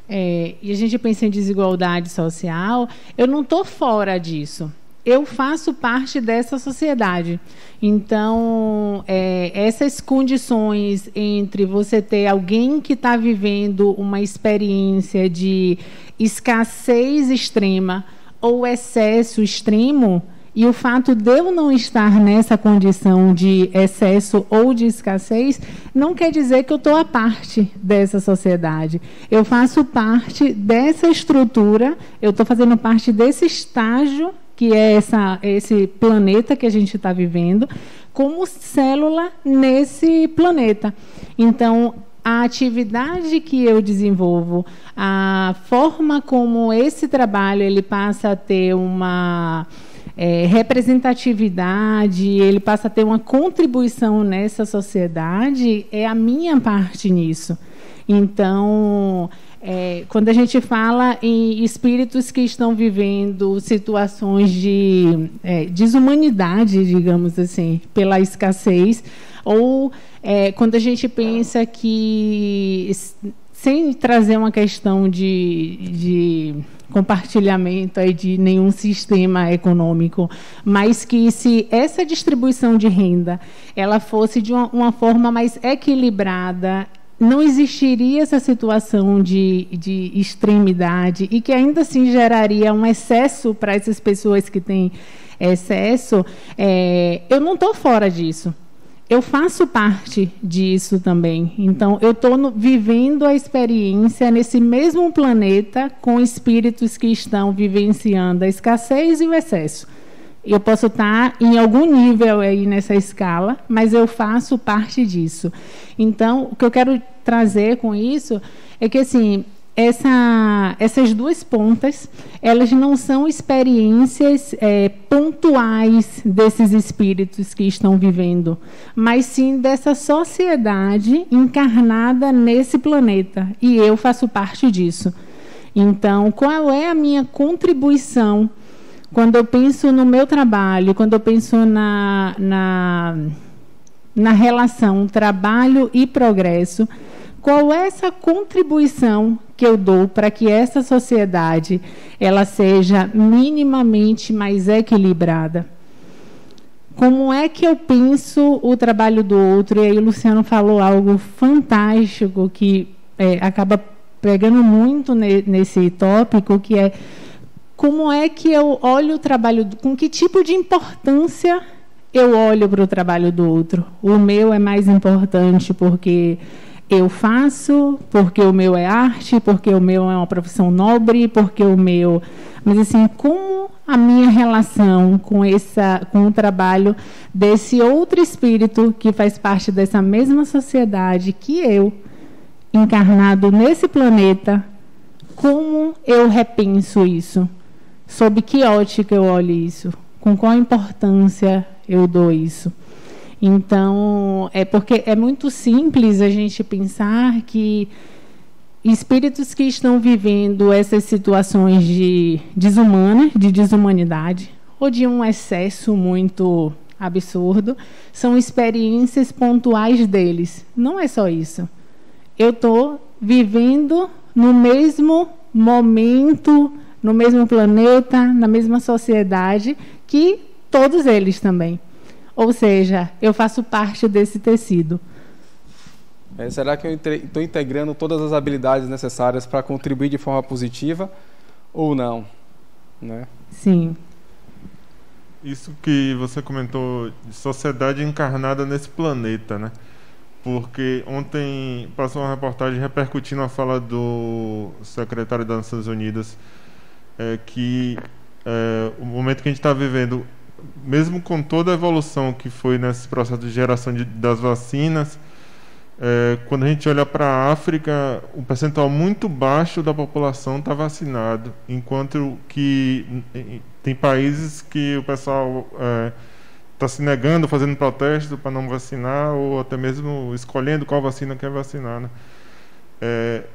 e a gente pensa em desigualdade social, eu não estou fora disso. Eu faço parte dessa sociedade. Então, essas condições entre você ter alguém que está vivendo uma experiência de escassez extrema ou excesso extremo, e o fato de eu não estar nessa condição de excesso ou de escassez, não quer dizer que eu estou à parte dessa sociedade. Eu faço parte dessa estrutura, eu estou fazendo parte desse estágio que é esse planeta que a gente está vivendo, como célula nesse planeta. Então, a atividade que eu desenvolvo, a forma como esse trabalho ele passa a ter uma representatividade, ele passa a ter uma contribuição nessa sociedade, é a minha parte nisso. Então, quando a gente fala em espíritos que estão vivendo situações de desumanidade, digamos assim, pela escassez, ou quando a gente pensa que, sem trazer uma questão de compartilhamento de nenhum sistema econômico, mas que se essa distribuição de renda ela fosse de uma forma mais equilibrada, não existiria essa situação de extremidade e que ainda assim geraria um excesso para essas pessoas que têm excesso. Eu não estou fora disso. Eu faço parte disso também. Então, eu estou vivendo a experiência nesse mesmo planeta com espíritos que estão vivenciando a escassez e o excesso. Eu posso estar em algum nível aí nessa escala, mas eu faço parte disso. Então, o que eu quero trazer com isso é que, assim, essas duas pontas, elas não são experiências pontuais desses espíritos que estão vivendo, mas sim dessa sociedade encarnada nesse planeta. E eu faço parte disso. Então, qual é a minha contribuição quando eu penso no meu trabalho, quando eu penso na relação trabalho e progresso, qual é essa contribuição que eu dou para que essa sociedade ela seja minimamente mais equilibrada? Como é que eu penso o trabalho do outro? E aí o Luciano falou algo fantástico que acaba pegando muito nesse tópico, que é como é que eu olho o trabalho, com que tipo de importância eu olho para o trabalho do outro. O meu é mais importante porque eu faço, porque o meu é arte, porque o meu é uma profissão nobre, porque o meu... Mas, assim, como a minha relação com o trabalho desse outro espírito que faz parte dessa mesma sociedade que eu, encarnado nesse planeta, como eu repenso isso? Sob que ótica eu olho isso? Com qual importância eu dou isso? Então, é porque é muito simples a gente pensar que espíritos que estão vivendo essas situações de desumanidade, ou de um excesso muito absurdo, são experiências pontuais deles. Não é só isso. Eu estou vivendo no mesmo momento, no mesmo planeta, na mesma sociedade que todos eles também. Ou seja, eu faço parte desse tecido. Será que eu estou integrando todas as habilidades necessárias para contribuir de forma positiva ou não? Né? Sim. Isso que você comentou de sociedade encarnada nesse planeta, né? Porque ontem passou uma reportagem repercutindo a fala do secretário das Nações Unidas, que o momento que a gente está vivendo, mesmo com toda a evolução que foi nesse processo de geração das vacinas, quando a gente olha para a África, um percentual muito baixo da população está vacinado, enquanto que tem países que o pessoal está se negando, fazendo protesto para não vacinar, ou até mesmo escolhendo qual vacina quer vacinar, né?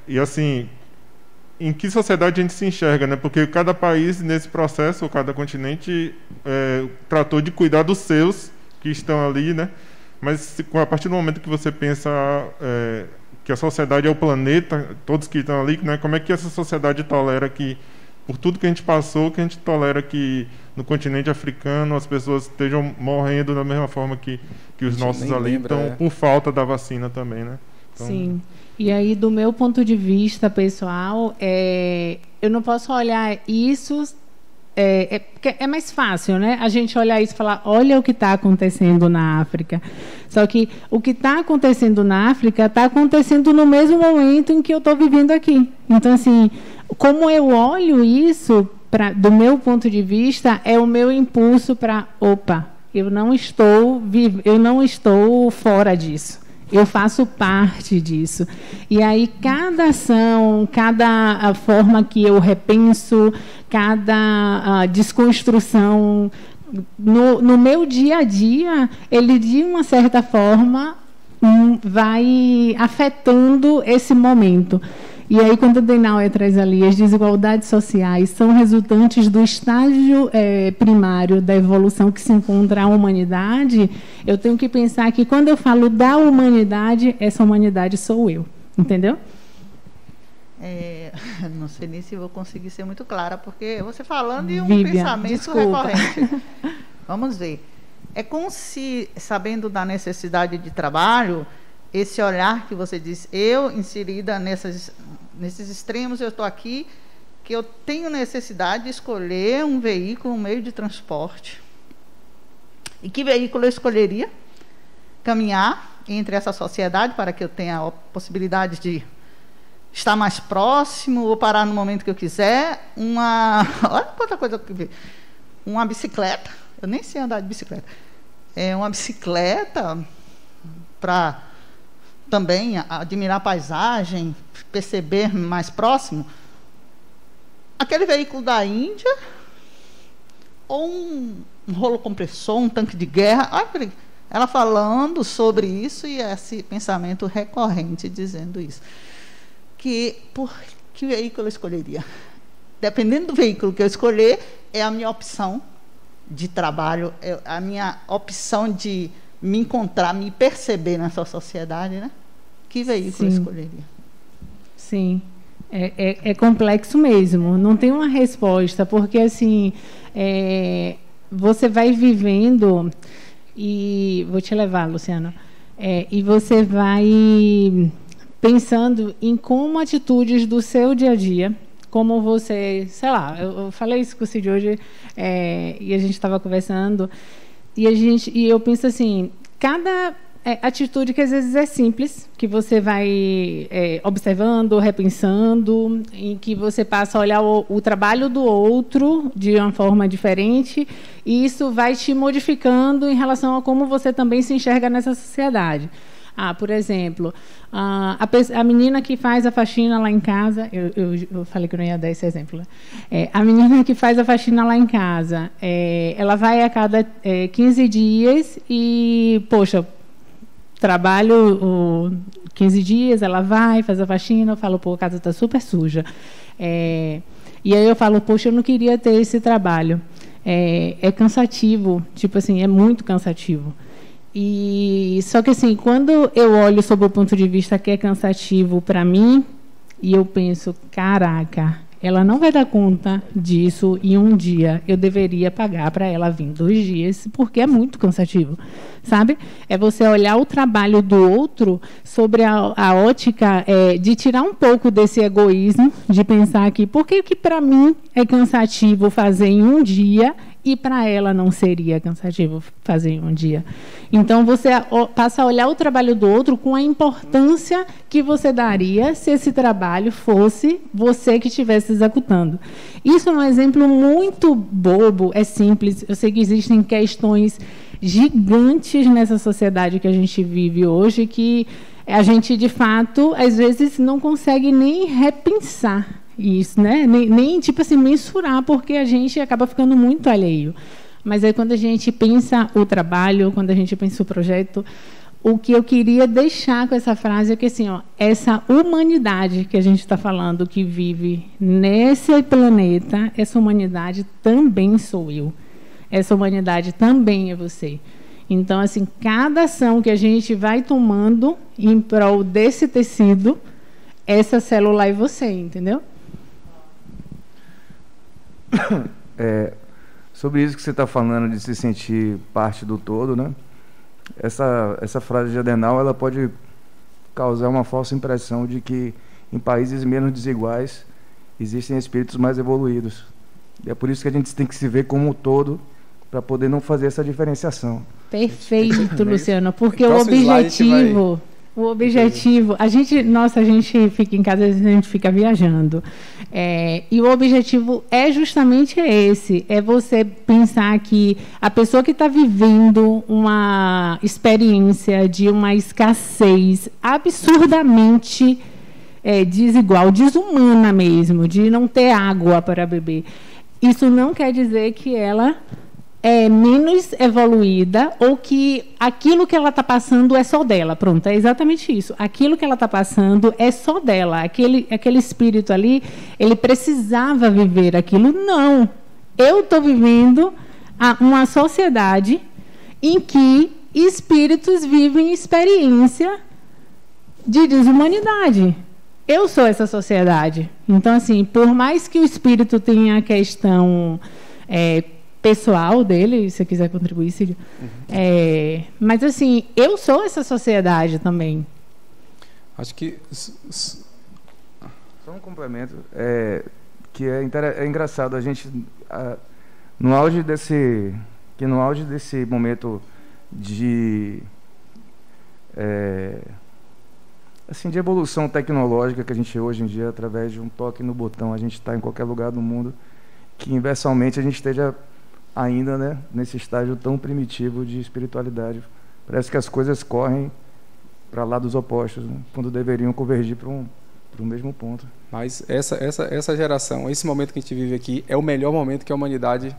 E assim, em que sociedade a gente se enxerga, né? Porque cada país nesse processo, ou cada continente, tratou de cuidar dos seus que estão ali, né? Mas a partir do momento que você pensa que a sociedade é o planeta, todos que estão ali, né? Como é que essa sociedade tolera que, por tudo que a gente passou, que a gente tolera que no continente africano as pessoas estejam morrendo da mesma forma que os nossos ali estão por falta da vacina também, né? Então... Sim. E aí, do meu ponto de vista pessoal, eu não posso olhar isso... porque é mais fácil, né? A gente olhar isso e falar, olha o que está acontecendo na África. Só que o que está acontecendo na África está acontecendo no mesmo momento em que eu estou vivendo aqui. Então, assim, como eu olho isso, do meu ponto de vista, é o meu impulso para, opa, eu não estou fora disso. Eu faço parte disso. E aí, cada ação, cada forma que eu repenso, cada desconstrução, no meu dia a dia, ele, de uma certa forma, vai afetando esse momento. E aí, quando o Denauer traz ali, as desigualdades sociais são resultantes do estágio primário da evolução que se encontra a humanidade, eu tenho que pensar que, quando eu falo da humanidade, essa humanidade sou eu. Entendeu? Não sei nem se vou conseguir ser muito clara, porque você falando de um Vivian, pensamento desculpa. recorrente. Vamos ver. É como se, sabendo da necessidade de trabalho, esse olhar que você disse, eu inserida nesses extremos, eu estou aqui, que eu tenho necessidade de escolher um veículo, um meio de transporte. E que veículo eu escolheria? Caminhar entre essa sociedade para que eu tenha a possibilidade de estar mais próximo ou parar no momento que eu quiser. Olha quanta coisa que eu vi. Uma bicicleta. Eu nem sei andar de bicicleta. Uma bicicleta para também admirar a paisagem, perceber mais próximo. Aquele veículo da Índia, ou um rolo compressor, um tanque de guerra. Olha, ela falando sobre isso e esse pensamento recorrente dizendo isso. Que veículo eu escolheria? dependendo do veículo que eu escolher, é a minha opção de trabalho, é a minha opção de me encontrar, me perceber nessa sociedade, né? Que veículo eu escolheria? Sim, é complexo mesmo, não tem uma resposta, porque assim, você vai vivendo, e vou te levar, Luciano, e você vai pensando em como atitudes do seu dia a dia, como você, sei lá, eu falei isso com o Cid hoje, e a gente estava conversando, e eu penso assim, cada atitude que às vezes é simples, que você vai observando, repensando, em que você passa a olhar o trabalho do outro de uma forma diferente, e isso vai te modificando em relação a como você também se enxerga nessa sociedade. Por exemplo, a menina que faz a faxina lá em casa, eu falei que eu não ia dar esse exemplo, né? A menina que faz a faxina lá em casa, ela vai a cada 15 dias e, poxa, trabalho 15 dias, ela vai, faz a faxina, eu falo, pô, a casa está super suja. E aí eu falo, poxa, eu não queria ter esse trabalho. É cansativo, tipo assim, é muito cansativo. E só que assim, quando eu olho sob o ponto de vista que é cansativo para mim, e eu penso, caraca, ela não vai dar conta disso em um dia, eu deveria pagar para ela vir 2 dias, porque é muito cansativo, sabe? É você olhar o trabalho do outro sobre a ótica de tirar um pouco desse egoísmo, de pensar que por que para mim é cansativo fazer em um dia e para ela não seria cansativo fazer em um dia. Então, você passa a olhar o trabalho do outro com a importância que você daria se esse trabalho fosse você que estivesse executando. Isso é um exemplo muito bobo, é simples. Eu sei que existem questões gigantes nessa sociedade que a gente vive hoje, que a gente, de fato, às vezes não consegue nem repensar isso, né? Nem tipo assim, mensurar, porque a gente acaba ficando muito alheio. Mas aí, quando a gente pensa o trabalho, quando a gente pensa o projeto, o que eu queria deixar com essa frase é que, assim, essa humanidade que a gente está falando, que vive nesse planeta, essa humanidade também sou eu. Essa humanidade também é você. Então, assim, cada ação que a gente vai tomando em prol desse tecido, essa célula é você, entendeu? Sobre isso que você está falando, de se sentir parte do todo, né? Essa frase de Adenauer, ela pode causar uma falsa impressão de que em países menos desiguais existem espíritos mais evoluídos. E é por isso que a gente tem que se ver como um todo, para poder não fazer essa diferenciação. Perfeito, Luciano, porque o objetivo, a gente fica em casa, a gente fica viajando. E o objetivo é justamente esse, é você pensar que a pessoa que está vivendo uma experiência de uma escassez absurdamente desigual, desumana mesmo, de não ter água para beber, isso não quer dizer que ela é menos evoluída ou que aquilo que ela está passando é só dela. Pronto, é exatamente isso. Aquilo que ela está passando é só dela. Aquele espírito ali, ele precisava viver aquilo. Não. Eu estou vivendo uma sociedade em que espíritos vivem experiência de desumanidade. Eu sou essa sociedade. Então, assim, por mais que o espírito tenha a questão pessoal dele, se você quiser contribuir, Cílio. Mas, assim, eu sou essa sociedade também. Acho que... Só um complemento, que é engraçado, a gente, no auge desse momento de evolução tecnológica que a gente hoje em dia, através de um toque no botão, a gente está em qualquer lugar do mundo, que inversamente a gente esteja ainda, né, nesse estágio tão primitivo de espiritualidade. Parece que as coisas correm para lados opostos, né, quando deveriam convergir para o mesmo ponto. Mas essa geração, esse momento que a gente vive aqui, é o melhor momento que a humanidade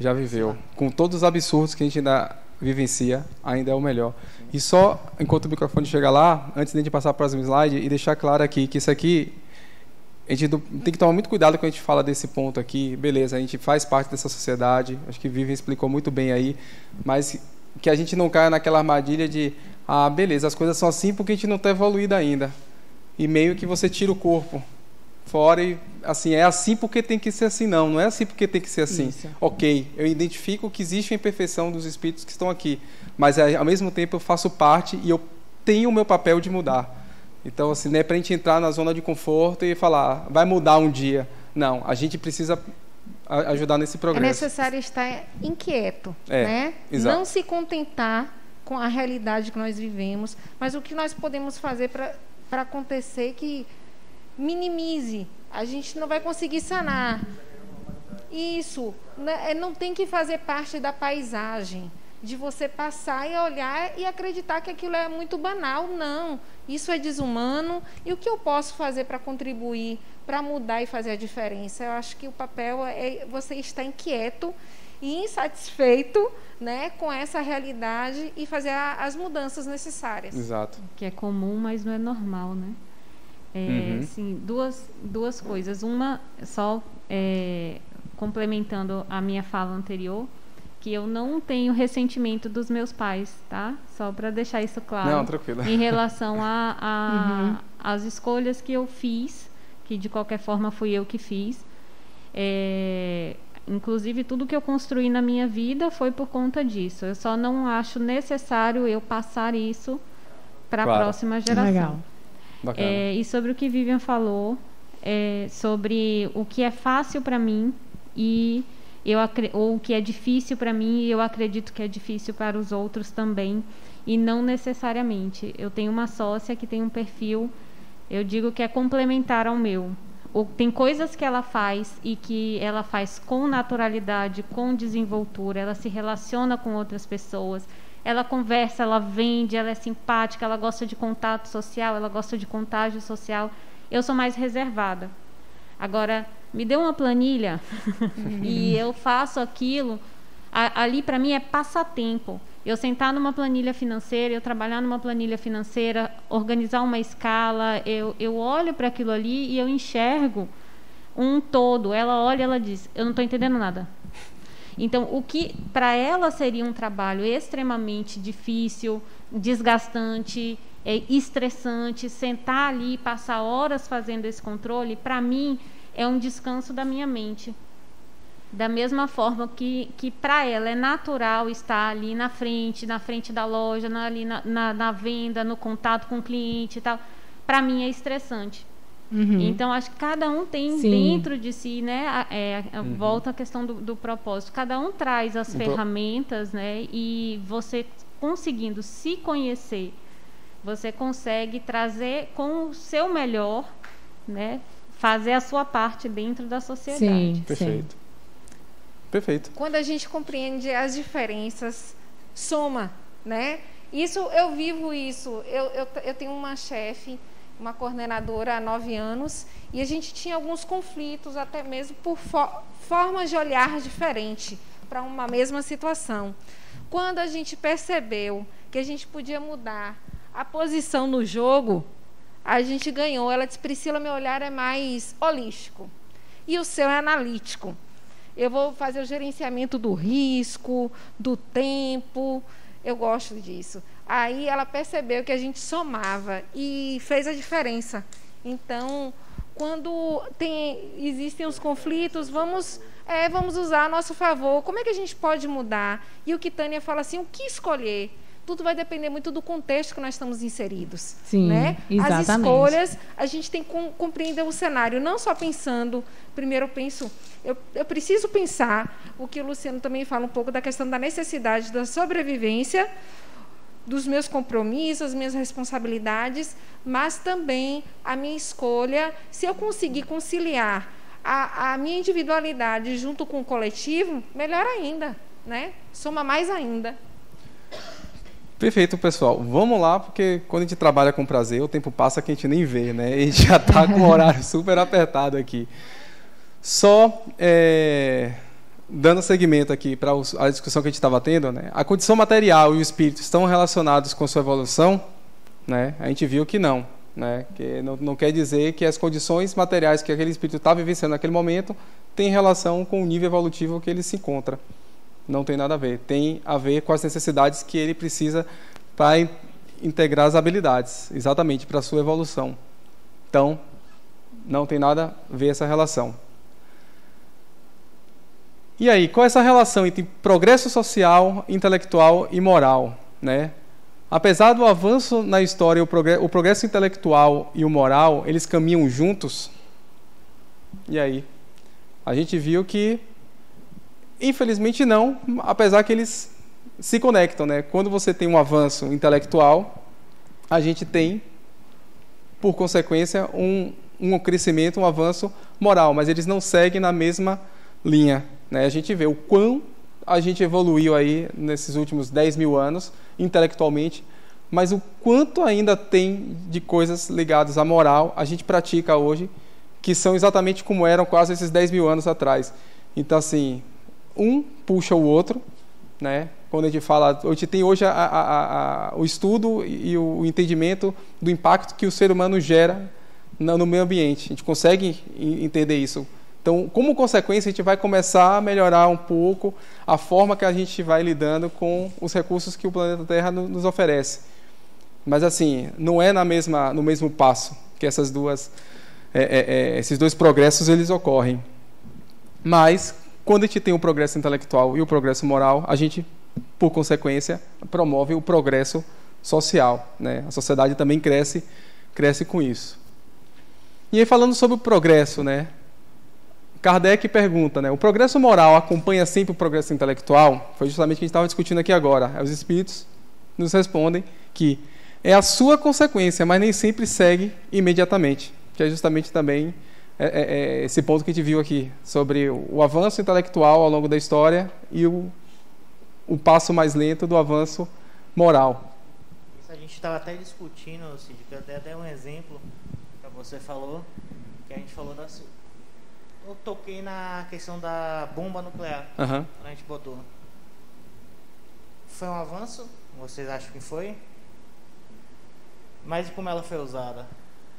já viveu. Com todos os absurdos que a gente ainda vivencia, ainda é o melhor. E só, enquanto o microfone chega lá, antes de a gente passar para o próximo slide, e deixar claro aqui que isso aqui a gente tem que tomar muito cuidado quando a gente fala desse ponto aqui. Beleza, a gente faz parte dessa sociedade, acho que Vivian explicou muito bem aí, mas que a gente não caia naquela armadilha de beleza, as coisas são assim porque a gente não está evoluído ainda. E meio que você tira o corpo fora e, assim, é assim porque tem que ser assim. Não é assim porque tem que ser assim. Isso. Ok, eu identifico que existe a imperfeição dos espíritos que estão aqui, mas ao mesmo tempo eu faço parte e eu tenho o meu papel de mudar. Então, assim, não é para a gente entrar na zona de conforto e falar, vai mudar um dia. Não, a gente precisa ajudar nesse progresso. É necessário estar inquieto, né? Exato. Não se contentar com a realidade que nós vivemos, mas o que nós podemos fazer para acontecer que minimize. A gente não vai conseguir sanar. Isso, não tem que fazer parte da paisagem, de você passar e olhar e acreditar que aquilo é muito banal. Não, isso é desumano. E o que eu posso fazer para contribuir, para mudar e fazer a diferença? Eu acho que o papel é você estar inquieto e insatisfeito, né, com essa realidade e fazer as mudanças necessárias. Exato. Que é comum, mas não é normal, né? Assim, duas coisas. Uma, só complementando a minha fala anterior, que eu não tenho ressentimento dos meus pais, tá? Só para deixar isso claro. Não, tranquilo. Em relação às escolhas que eu fiz, que de qualquer forma fui eu que fiz. Inclusive, tudo que eu construí na minha vida foi por conta disso. Eu só não acho necessário eu passar isso para a próxima geração. Legal. E sobre o que Vivian falou, sobre o que é fácil para mim ou o que é difícil para mim, e eu acredito que é difícil para os outros também, e não necessariamente. Eu tenho uma sócia que tem um perfil, eu digo que é complementar ao meu. Tem coisas que ela faz e que ela faz com naturalidade, com desenvoltura, ela se relaciona com outras pessoas, ela conversa, ela vende, ela é simpática, ela gosta de contato social, ela gosta de contágio social. Eu sou mais reservada. Agora, me dê uma planilha e eu faço aquilo, ali para mim é passatempo. Eu sentar numa planilha financeira, eu trabalhar numa planilha financeira, organizar uma escala, eu olho para aquilo ali e eu enxergo um todo. Ela olha e ela diz, eu não estou entendendo nada. Então, o que para ela seria um trabalho extremamente difícil, desgastante, estressante, sentar ali e passar horas fazendo esse controle, para mim é um descanso da minha mente. Da mesma forma que para ela é natural estar ali na frente da loja, ali na venda, no contato com o cliente e tal, para mim é estressante. Então, acho que cada um tem dentro de si, né? Volta à questão do propósito. Cada um traz as ferramentas, né? E você conseguindo se conhecer, você consegue trazer com o seu melhor, né? Fazer a sua parte dentro da sociedade. Sim, perfeito. Perfeito. Quando a gente compreende as diferenças, soma, né? Isso, eu vivo isso. Eu tenho uma chefe, uma coordenadora há 9 anos, e a gente tinha alguns conflitos, até mesmo por formas de olhar diferente para uma mesma situação. Quando a gente percebeu que a gente podia mudar a posição no jogo, a gente ganhou. Ela disse, Priscila, meu olhar é mais holístico e o seu é analítico. Eu vou fazer o gerenciamento do risco, do tempo, eu gosto disso. Aí ela percebeu que a gente somava e fez a diferença. Então, quando existem os conflitos, vamos usar a nosso favor. Como é que a gente pode mudar? E o que Tânia fala assim, o que escolher? Tudo vai depender muito do contexto que nós estamos inseridos. Sim, né? exatamente. As escolhas, a gente tem que compreender o cenário, não só pensando. Primeiro eu preciso pensar, o que o Luciano também fala um pouco da questão da necessidade da sobrevivência, dos meus compromissos, as minhas responsabilidades, mas também a minha escolha, se eu conseguir conciliar a minha individualidade junto com o coletivo, melhor ainda, né? Soma mais ainda. Perfeito, pessoal. Vamos lá, porque quando a gente trabalha com prazer, o tempo passa que a gente nem vê, né? E já está com um horário super apertado aqui. Só dando seguimento aqui para a discussão que a gente estava tendo, né? A condição material e o espírito estão relacionados com sua evolução, né? A gente viu que não. né? Que não quer dizer que as condições materiais que aquele espírito está vivenciando naquele momento têm relação com o nível evolutivo que ele se encontra. Não tem nada a ver. Tem a ver com as necessidades que ele precisa para integrar as habilidades, exatamente para a sua evolução. Então, não tem nada a ver essa relação. E aí, qual é essa relação entre progresso social, intelectual e moral, né? Apesar do avanço na história, o progresso intelectual e o moral, eles caminham juntos. E aí? A gente viu que, infelizmente não, apesar que eles se conectam, né? Quando você tem um avanço intelectual, a gente tem, por consequência, um crescimento, um avanço moral, mas eles não seguem na mesma linha, né? A gente vê o quão a gente evoluiu aí nesses últimos 10 mil anos, intelectualmente, mas o quanto ainda tem de coisas ligadas à moral a gente pratica hoje, que são exatamente como eram quase esses 10 mil anos atrás. Então, assim, um puxa o outro, né? Quando a gente fala, a gente tem hoje o estudo e o entendimento do impacto que o ser humano gera no meio ambiente. A gente consegue entender isso. Então, como consequência, a gente vai começar a melhorar um pouco a forma que a gente vai lidando com os recursos que o planeta Terra nos oferece. Mas, assim, não é no mesmo passo que esses dois progressos eles ocorrem. Mas, quando a gente tem o progresso intelectual e o progresso moral, a gente, por consequência, promove o progresso social, né? A sociedade também cresce com isso. E aí, falando sobre o progresso, né? Kardec pergunta, né? O progresso moral acompanha sempre o progresso intelectual? Foi justamente o que a gente estava discutindo aqui agora. Os espíritos nos respondem que é a sua consequência, mas nem sempre segue imediatamente. Que é justamente também esse ponto que a gente viu aqui, sobre o avanço intelectual ao longo da história e o passo mais lento do avanço moral. Isso a gente estava até discutindo, Cid, que eu até um exemplo que você falou, que a gente falou da... Eu toquei na questão da bomba nuclear, Uhum. A gente botou. Foi um avanço? Vocês acham que foi? Mas como ela foi usada?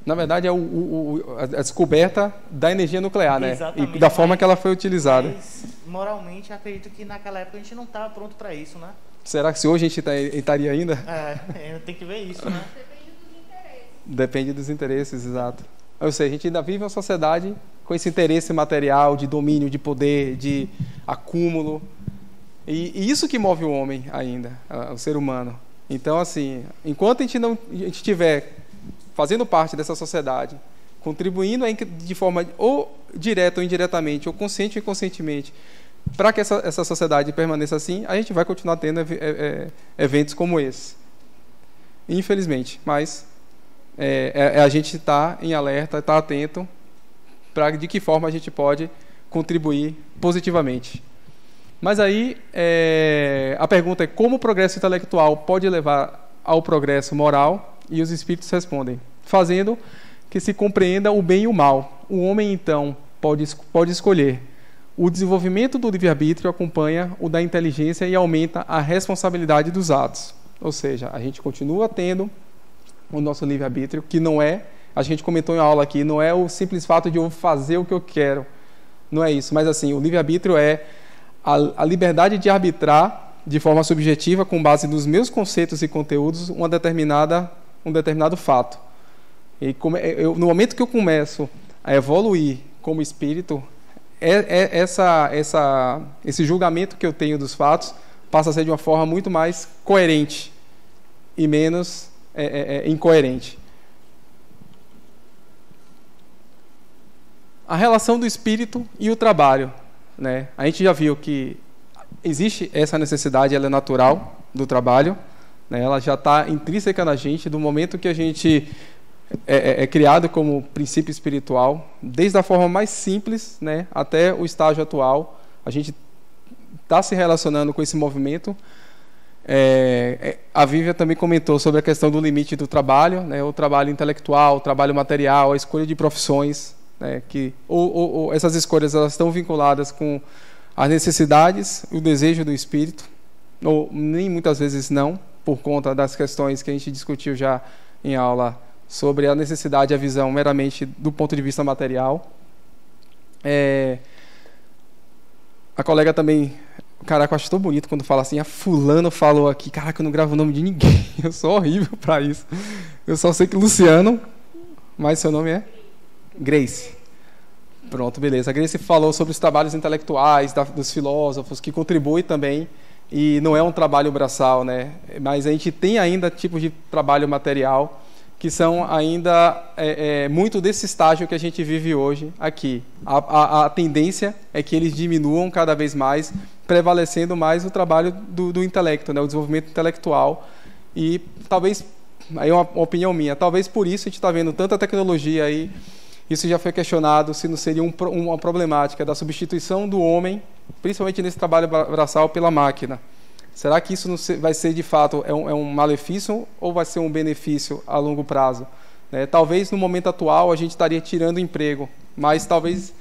Na verdade, é a descoberta da energia nuclear, né? Exatamente, E da forma que ela foi utilizada. Mas, moralmente, acredito que naquela época a gente não estava pronto para isso, né? Será que se hoje a gente estaria ainda? Tem que ver isso, né? Depende dos interesses, exato. Ou seja, a gente ainda vive uma sociedade com esse interesse material, de domínio, de poder, de acúmulo. E isso que move o homem ainda, o ser humano. Então, assim, enquanto a gente estiver fazendo parte dessa sociedade, contribuindo de forma ou direta ou indiretamente, ou consciente ou inconscientemente, para que essa sociedade permaneça assim, a gente vai continuar tendo eventos como esse. Infelizmente, mas a gente está em alerta, está atento para de que forma a gente pode contribuir positivamente. Mas aí a pergunta é como o progresso intelectual pode levar ao progresso moral, e os espíritos respondem, fazendo que se compreenda o bem e o mal. O homem, então, pode escolher. O desenvolvimento do livre-arbítrio acompanha o da inteligência e aumenta a responsabilidade dos atos. Ou seja, a gente continua tendo o nosso livre-arbítrio, que não é, a gente comentou em aula aqui, não é o simples fato de eu fazer o que eu quero. Não é isso. Mas, assim, o livre-arbítrio é a liberdade de arbitrar de forma subjetiva, com base nos meus conceitos e conteúdos, um determinado fato. E no momento que eu começo a evoluir como espírito, esse julgamento que eu tenho dos fatos passa a ser de uma forma muito mais coerente e menos incoerente. A relação do espírito e o trabalho, né? A gente já viu que existe essa necessidade, ela é natural do trabalho, né? Ela já está intrínseca na gente do momento que a gente é criado como princípio espiritual, desde a forma mais simples, né, até o estágio atual. A gente está se relacionando com esse movimento. A Vívia também comentou sobre a questão do limite do trabalho, né, o trabalho intelectual, o trabalho material, a escolha de profissões, né, que ou essas escolhas elas estão vinculadas com as necessidades, o desejo do espírito, ou nem muitas vezes não, por conta das questões que a gente discutiu já em aula sobre a necessidade e a visão meramente do ponto de vista material. A colega também, caraca, eu acho tão bonito quando fala assim, a fulano falou aqui, caraca, eu não gravo o nome de ninguém, eu sou horrível para isso. Eu só sei que Luciano, mas seu nome é? Grace. Pronto, beleza. A Grace falou sobre os trabalhos intelectuais dos filósofos, que contribui também, e não é um trabalho braçal, né? Mas a gente tem ainda tipos de trabalho material que são ainda muito desse estágio que a gente vive hoje aqui. A tendência é que eles diminuam cada vez mais, prevalecendo mais o trabalho do intelecto, né? O desenvolvimento intelectual. E talvez, aí é uma opinião minha, talvez por isso a gente está vendo tanta tecnologia aí. Isso já foi questionado, se não seria uma problemática da substituição do homem, principalmente nesse trabalho braçal, pela máquina. Será que isso não vai ser, de fato, um malefício ou vai ser um benefício a longo prazo? Talvez, no momento atual, a gente estaria tirando emprego, mas talvez,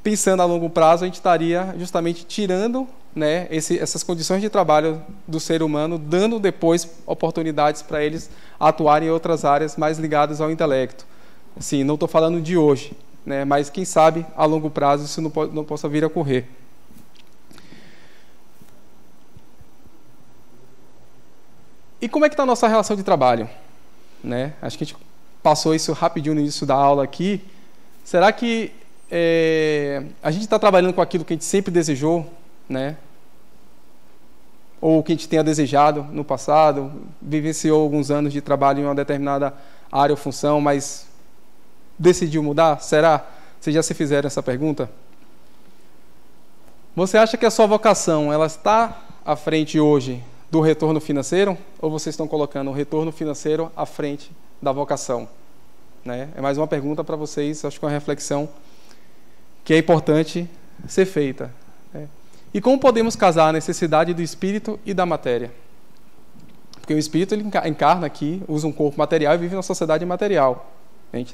pensando a longo prazo, a gente estaria justamente tirando, né, essas condições de trabalho do ser humano, dando depois oportunidades para eles atuarem em outras áreas mais ligadas ao intelecto. Assim, não estou falando de hoje, né, mas quem sabe, a longo prazo, isso não possa vir a ocorrer. E como é que está a nossa relação de trabalho? Né? Acho que a gente passou isso rapidinho no início da aula aqui. Será que a gente está trabalhando com aquilo que a gente sempre desejou, né? Ou que a gente tenha desejado no passado, vivenciou alguns anos de trabalho em uma determinada área ou função, mas decidiu mudar? Será? Vocês já se fizeram essa pergunta? Você acha que a sua vocação ela está à frente hoje do retorno financeiro, ou vocês estão colocando o retorno financeiro à frente da vocação? Né? É mais uma pergunta para vocês, acho que é uma reflexão que é importante ser feita. Né? E como podemos casar a necessidade do espírito e da matéria? Porque o espírito ele encarna aqui, usa um corpo material e vive na sociedade material. A gente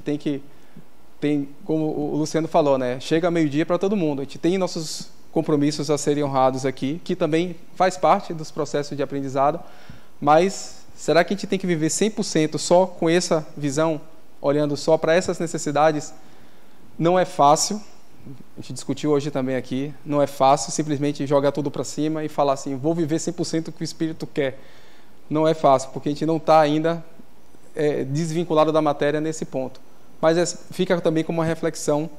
tem, como o Luciano falou, né? Chega meio-dia para todo mundo. A gente tem nossos compromissos a serem honrados aqui, que também faz parte dos processos de aprendizado, mas será que a gente tem que viver 100% só com essa visão, olhando só para essas necessidades? Não é fácil, a gente discutiu hoje também aqui, não é fácil simplesmente jogar tudo para cima e falar assim, vou viver 100% o que o espírito quer. Não é fácil, porque a gente não está ainda desvinculado da matéria nesse ponto. Mas fica também como uma reflexão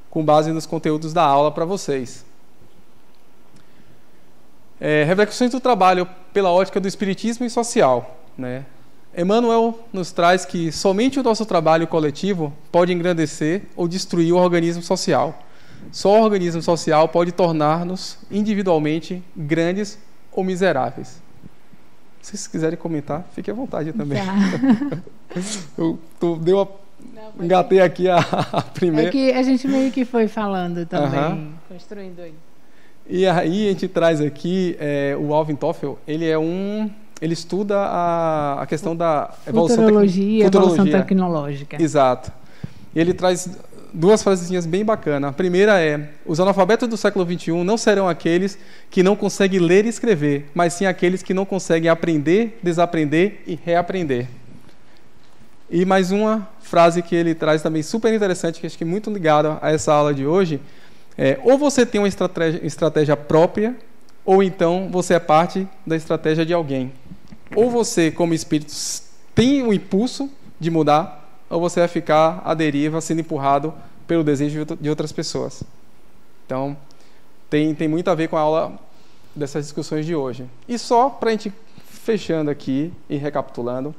com base nos conteúdos da aula para vocês. Reflexões do trabalho pela ótica do espiritismo e social. Né? Emmanuel nos traz que somente o nosso trabalho coletivo pode engrandecer ou destruir o organismo social. Só o organismo social pode tornar-nos individualmente grandes ou miseráveis. Se vocês quiserem comentar, fiquem à vontade também. Tá. Engatei aqui a primeira. É que a gente meio que foi falando também, construindo aí. E aí a gente traz aqui o Alvin Toffel, ele estuda a questão da evolução tecnológica. Exato. E ele traz duas frasezinhas bem bacanas. A primeira é: os analfabetos do século XXI não serão aqueles que não conseguem ler e escrever, mas sim aqueles que não conseguem aprender, desaprender e reaprender. E mais uma frase que ele traz também super interessante, que acho que é muito ligada a essa aula de hoje, ou você tem uma estratégia própria, ou então você é parte da estratégia de alguém. Ou você, como espírito, tem o impulso de mudar, ou você vai ficar à deriva, sendo empurrado pelo desejo de outras pessoas. Então, tem muito a ver com a aula dessas discussões de hoje. E só para a gente fechando aqui e recapitulando,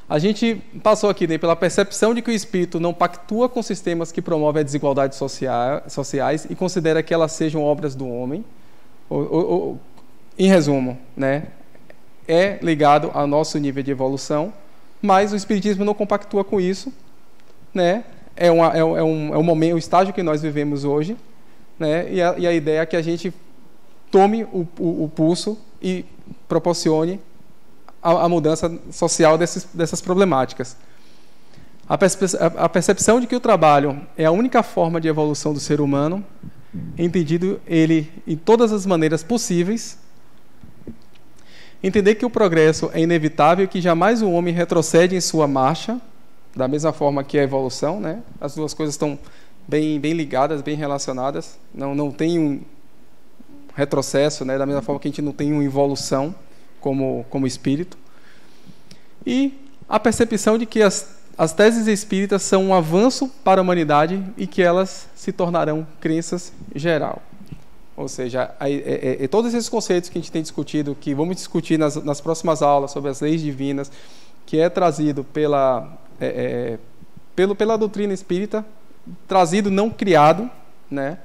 a gente passou aqui pela percepção de que o espírito não pactua com sistemas que promovem a desigualdade sociais e considera que elas sejam obras do homem. Em resumo, né, é ligado ao nosso nível de evolução, mas o espiritismo não compactua com isso, né? É um estágio que nós vivemos hoje, né? E a ideia é que a gente tome o pulso e proporcione a mudança social dessas problemáticas. A percepção de que o trabalho é a única forma de evolução do ser humano, entendido ele em todas as maneiras possíveis, Entender que o progresso é inevitável e que jamais o homem retrocede em sua marcha, da mesma forma que a evolução, né? As duas coisas estão bem ligadas, bem relacionadas. Não tem um retrocesso, né? Da mesma forma que a gente não tem uma evolução como espírito. E a percepção de que as teses espíritas são um avanço para a humanidade e que elas se tornarão crenças geral. Ou seja, todos esses conceitos que a gente tem discutido, que vamos discutir nas próximas aulas sobre as leis divinas, que é trazido pela doutrina espírita, trazido, não criado, né?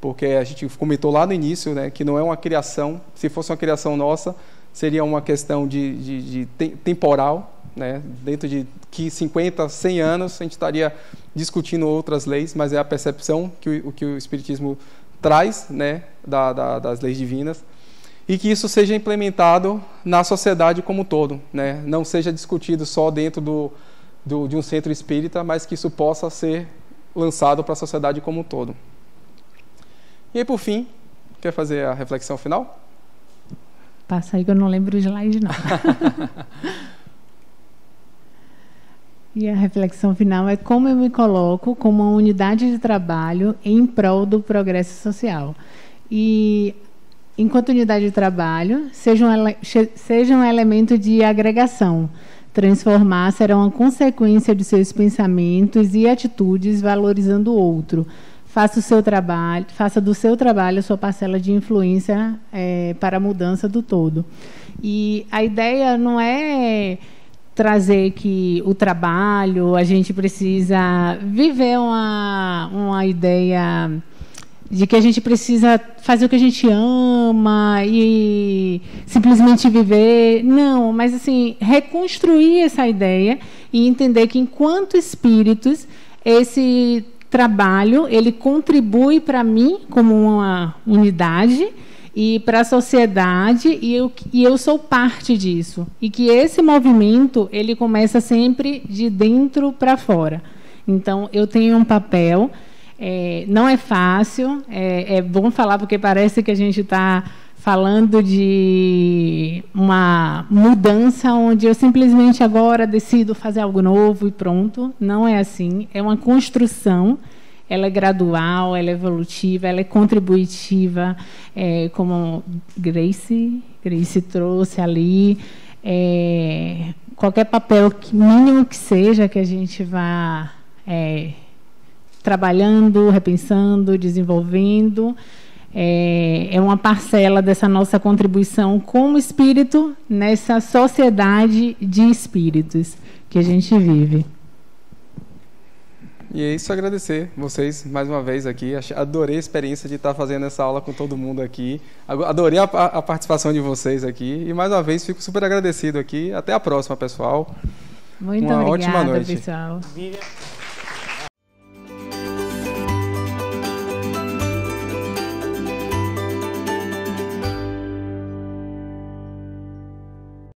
Porque a gente comentou lá no início, né, que não é uma criação. Se fosse uma criação nossa, seria uma questão de temporal, né? Dentro de 50, 100 anos, a gente estaria discutindo outras leis, mas é a percepção que o Espiritismo traz, né, das leis divinas, e que isso seja implementado na sociedade como um todo, né? Não seja discutido só dentro de um centro espírita, mas que isso possa ser lançado para a sociedade como um todo. E aí, por fim, quer fazer a reflexão final? Passa aí que eu não lembro o slide, não. E a reflexão final é como eu me coloco como uma unidade de trabalho em prol do progresso social. E, enquanto unidade de trabalho, seja um elemento de agregação. Transformar será uma consequência de seus pensamentos e atitudes, valorizando o outro. Faça do seu trabalho a sua parcela de influência para a mudança do todo. E a ideia não é trazer que o trabalho, a gente precisa viver uma ideia de que a gente precisa fazer o que a gente ama e simplesmente viver. Não, mas assim, reconstruir essa ideia e entender que, enquanto espíritos, esse trabalho ele contribui para mim como uma unidade e para a sociedade, e eu sou parte disso. E que esse movimento ele começa sempre de dentro para fora. Então, eu tenho um papel, não é fácil, é bom falar porque parece que a gente está falando de uma mudança onde eu simplesmente agora decido fazer algo novo e pronto. Não é assim, é uma construção. Ela é gradual, ela é evolutiva, ela é contributiva, como Grace trouxe ali. Qualquer papel mínimo que seja que a gente vá trabalhando, repensando, desenvolvendo, é uma parcela dessa nossa contribuição como espírito nessa sociedade de espíritos que a gente vive. E é isso, agradecer vocês mais uma vez aqui. Adorei a experiência de estar fazendo essa aula com todo mundo aqui. Adorei a participação de vocês aqui. E mais uma vez fico super agradecido aqui. Até a próxima, pessoal. Muito uma obrigada, ótima noite. Pessoal.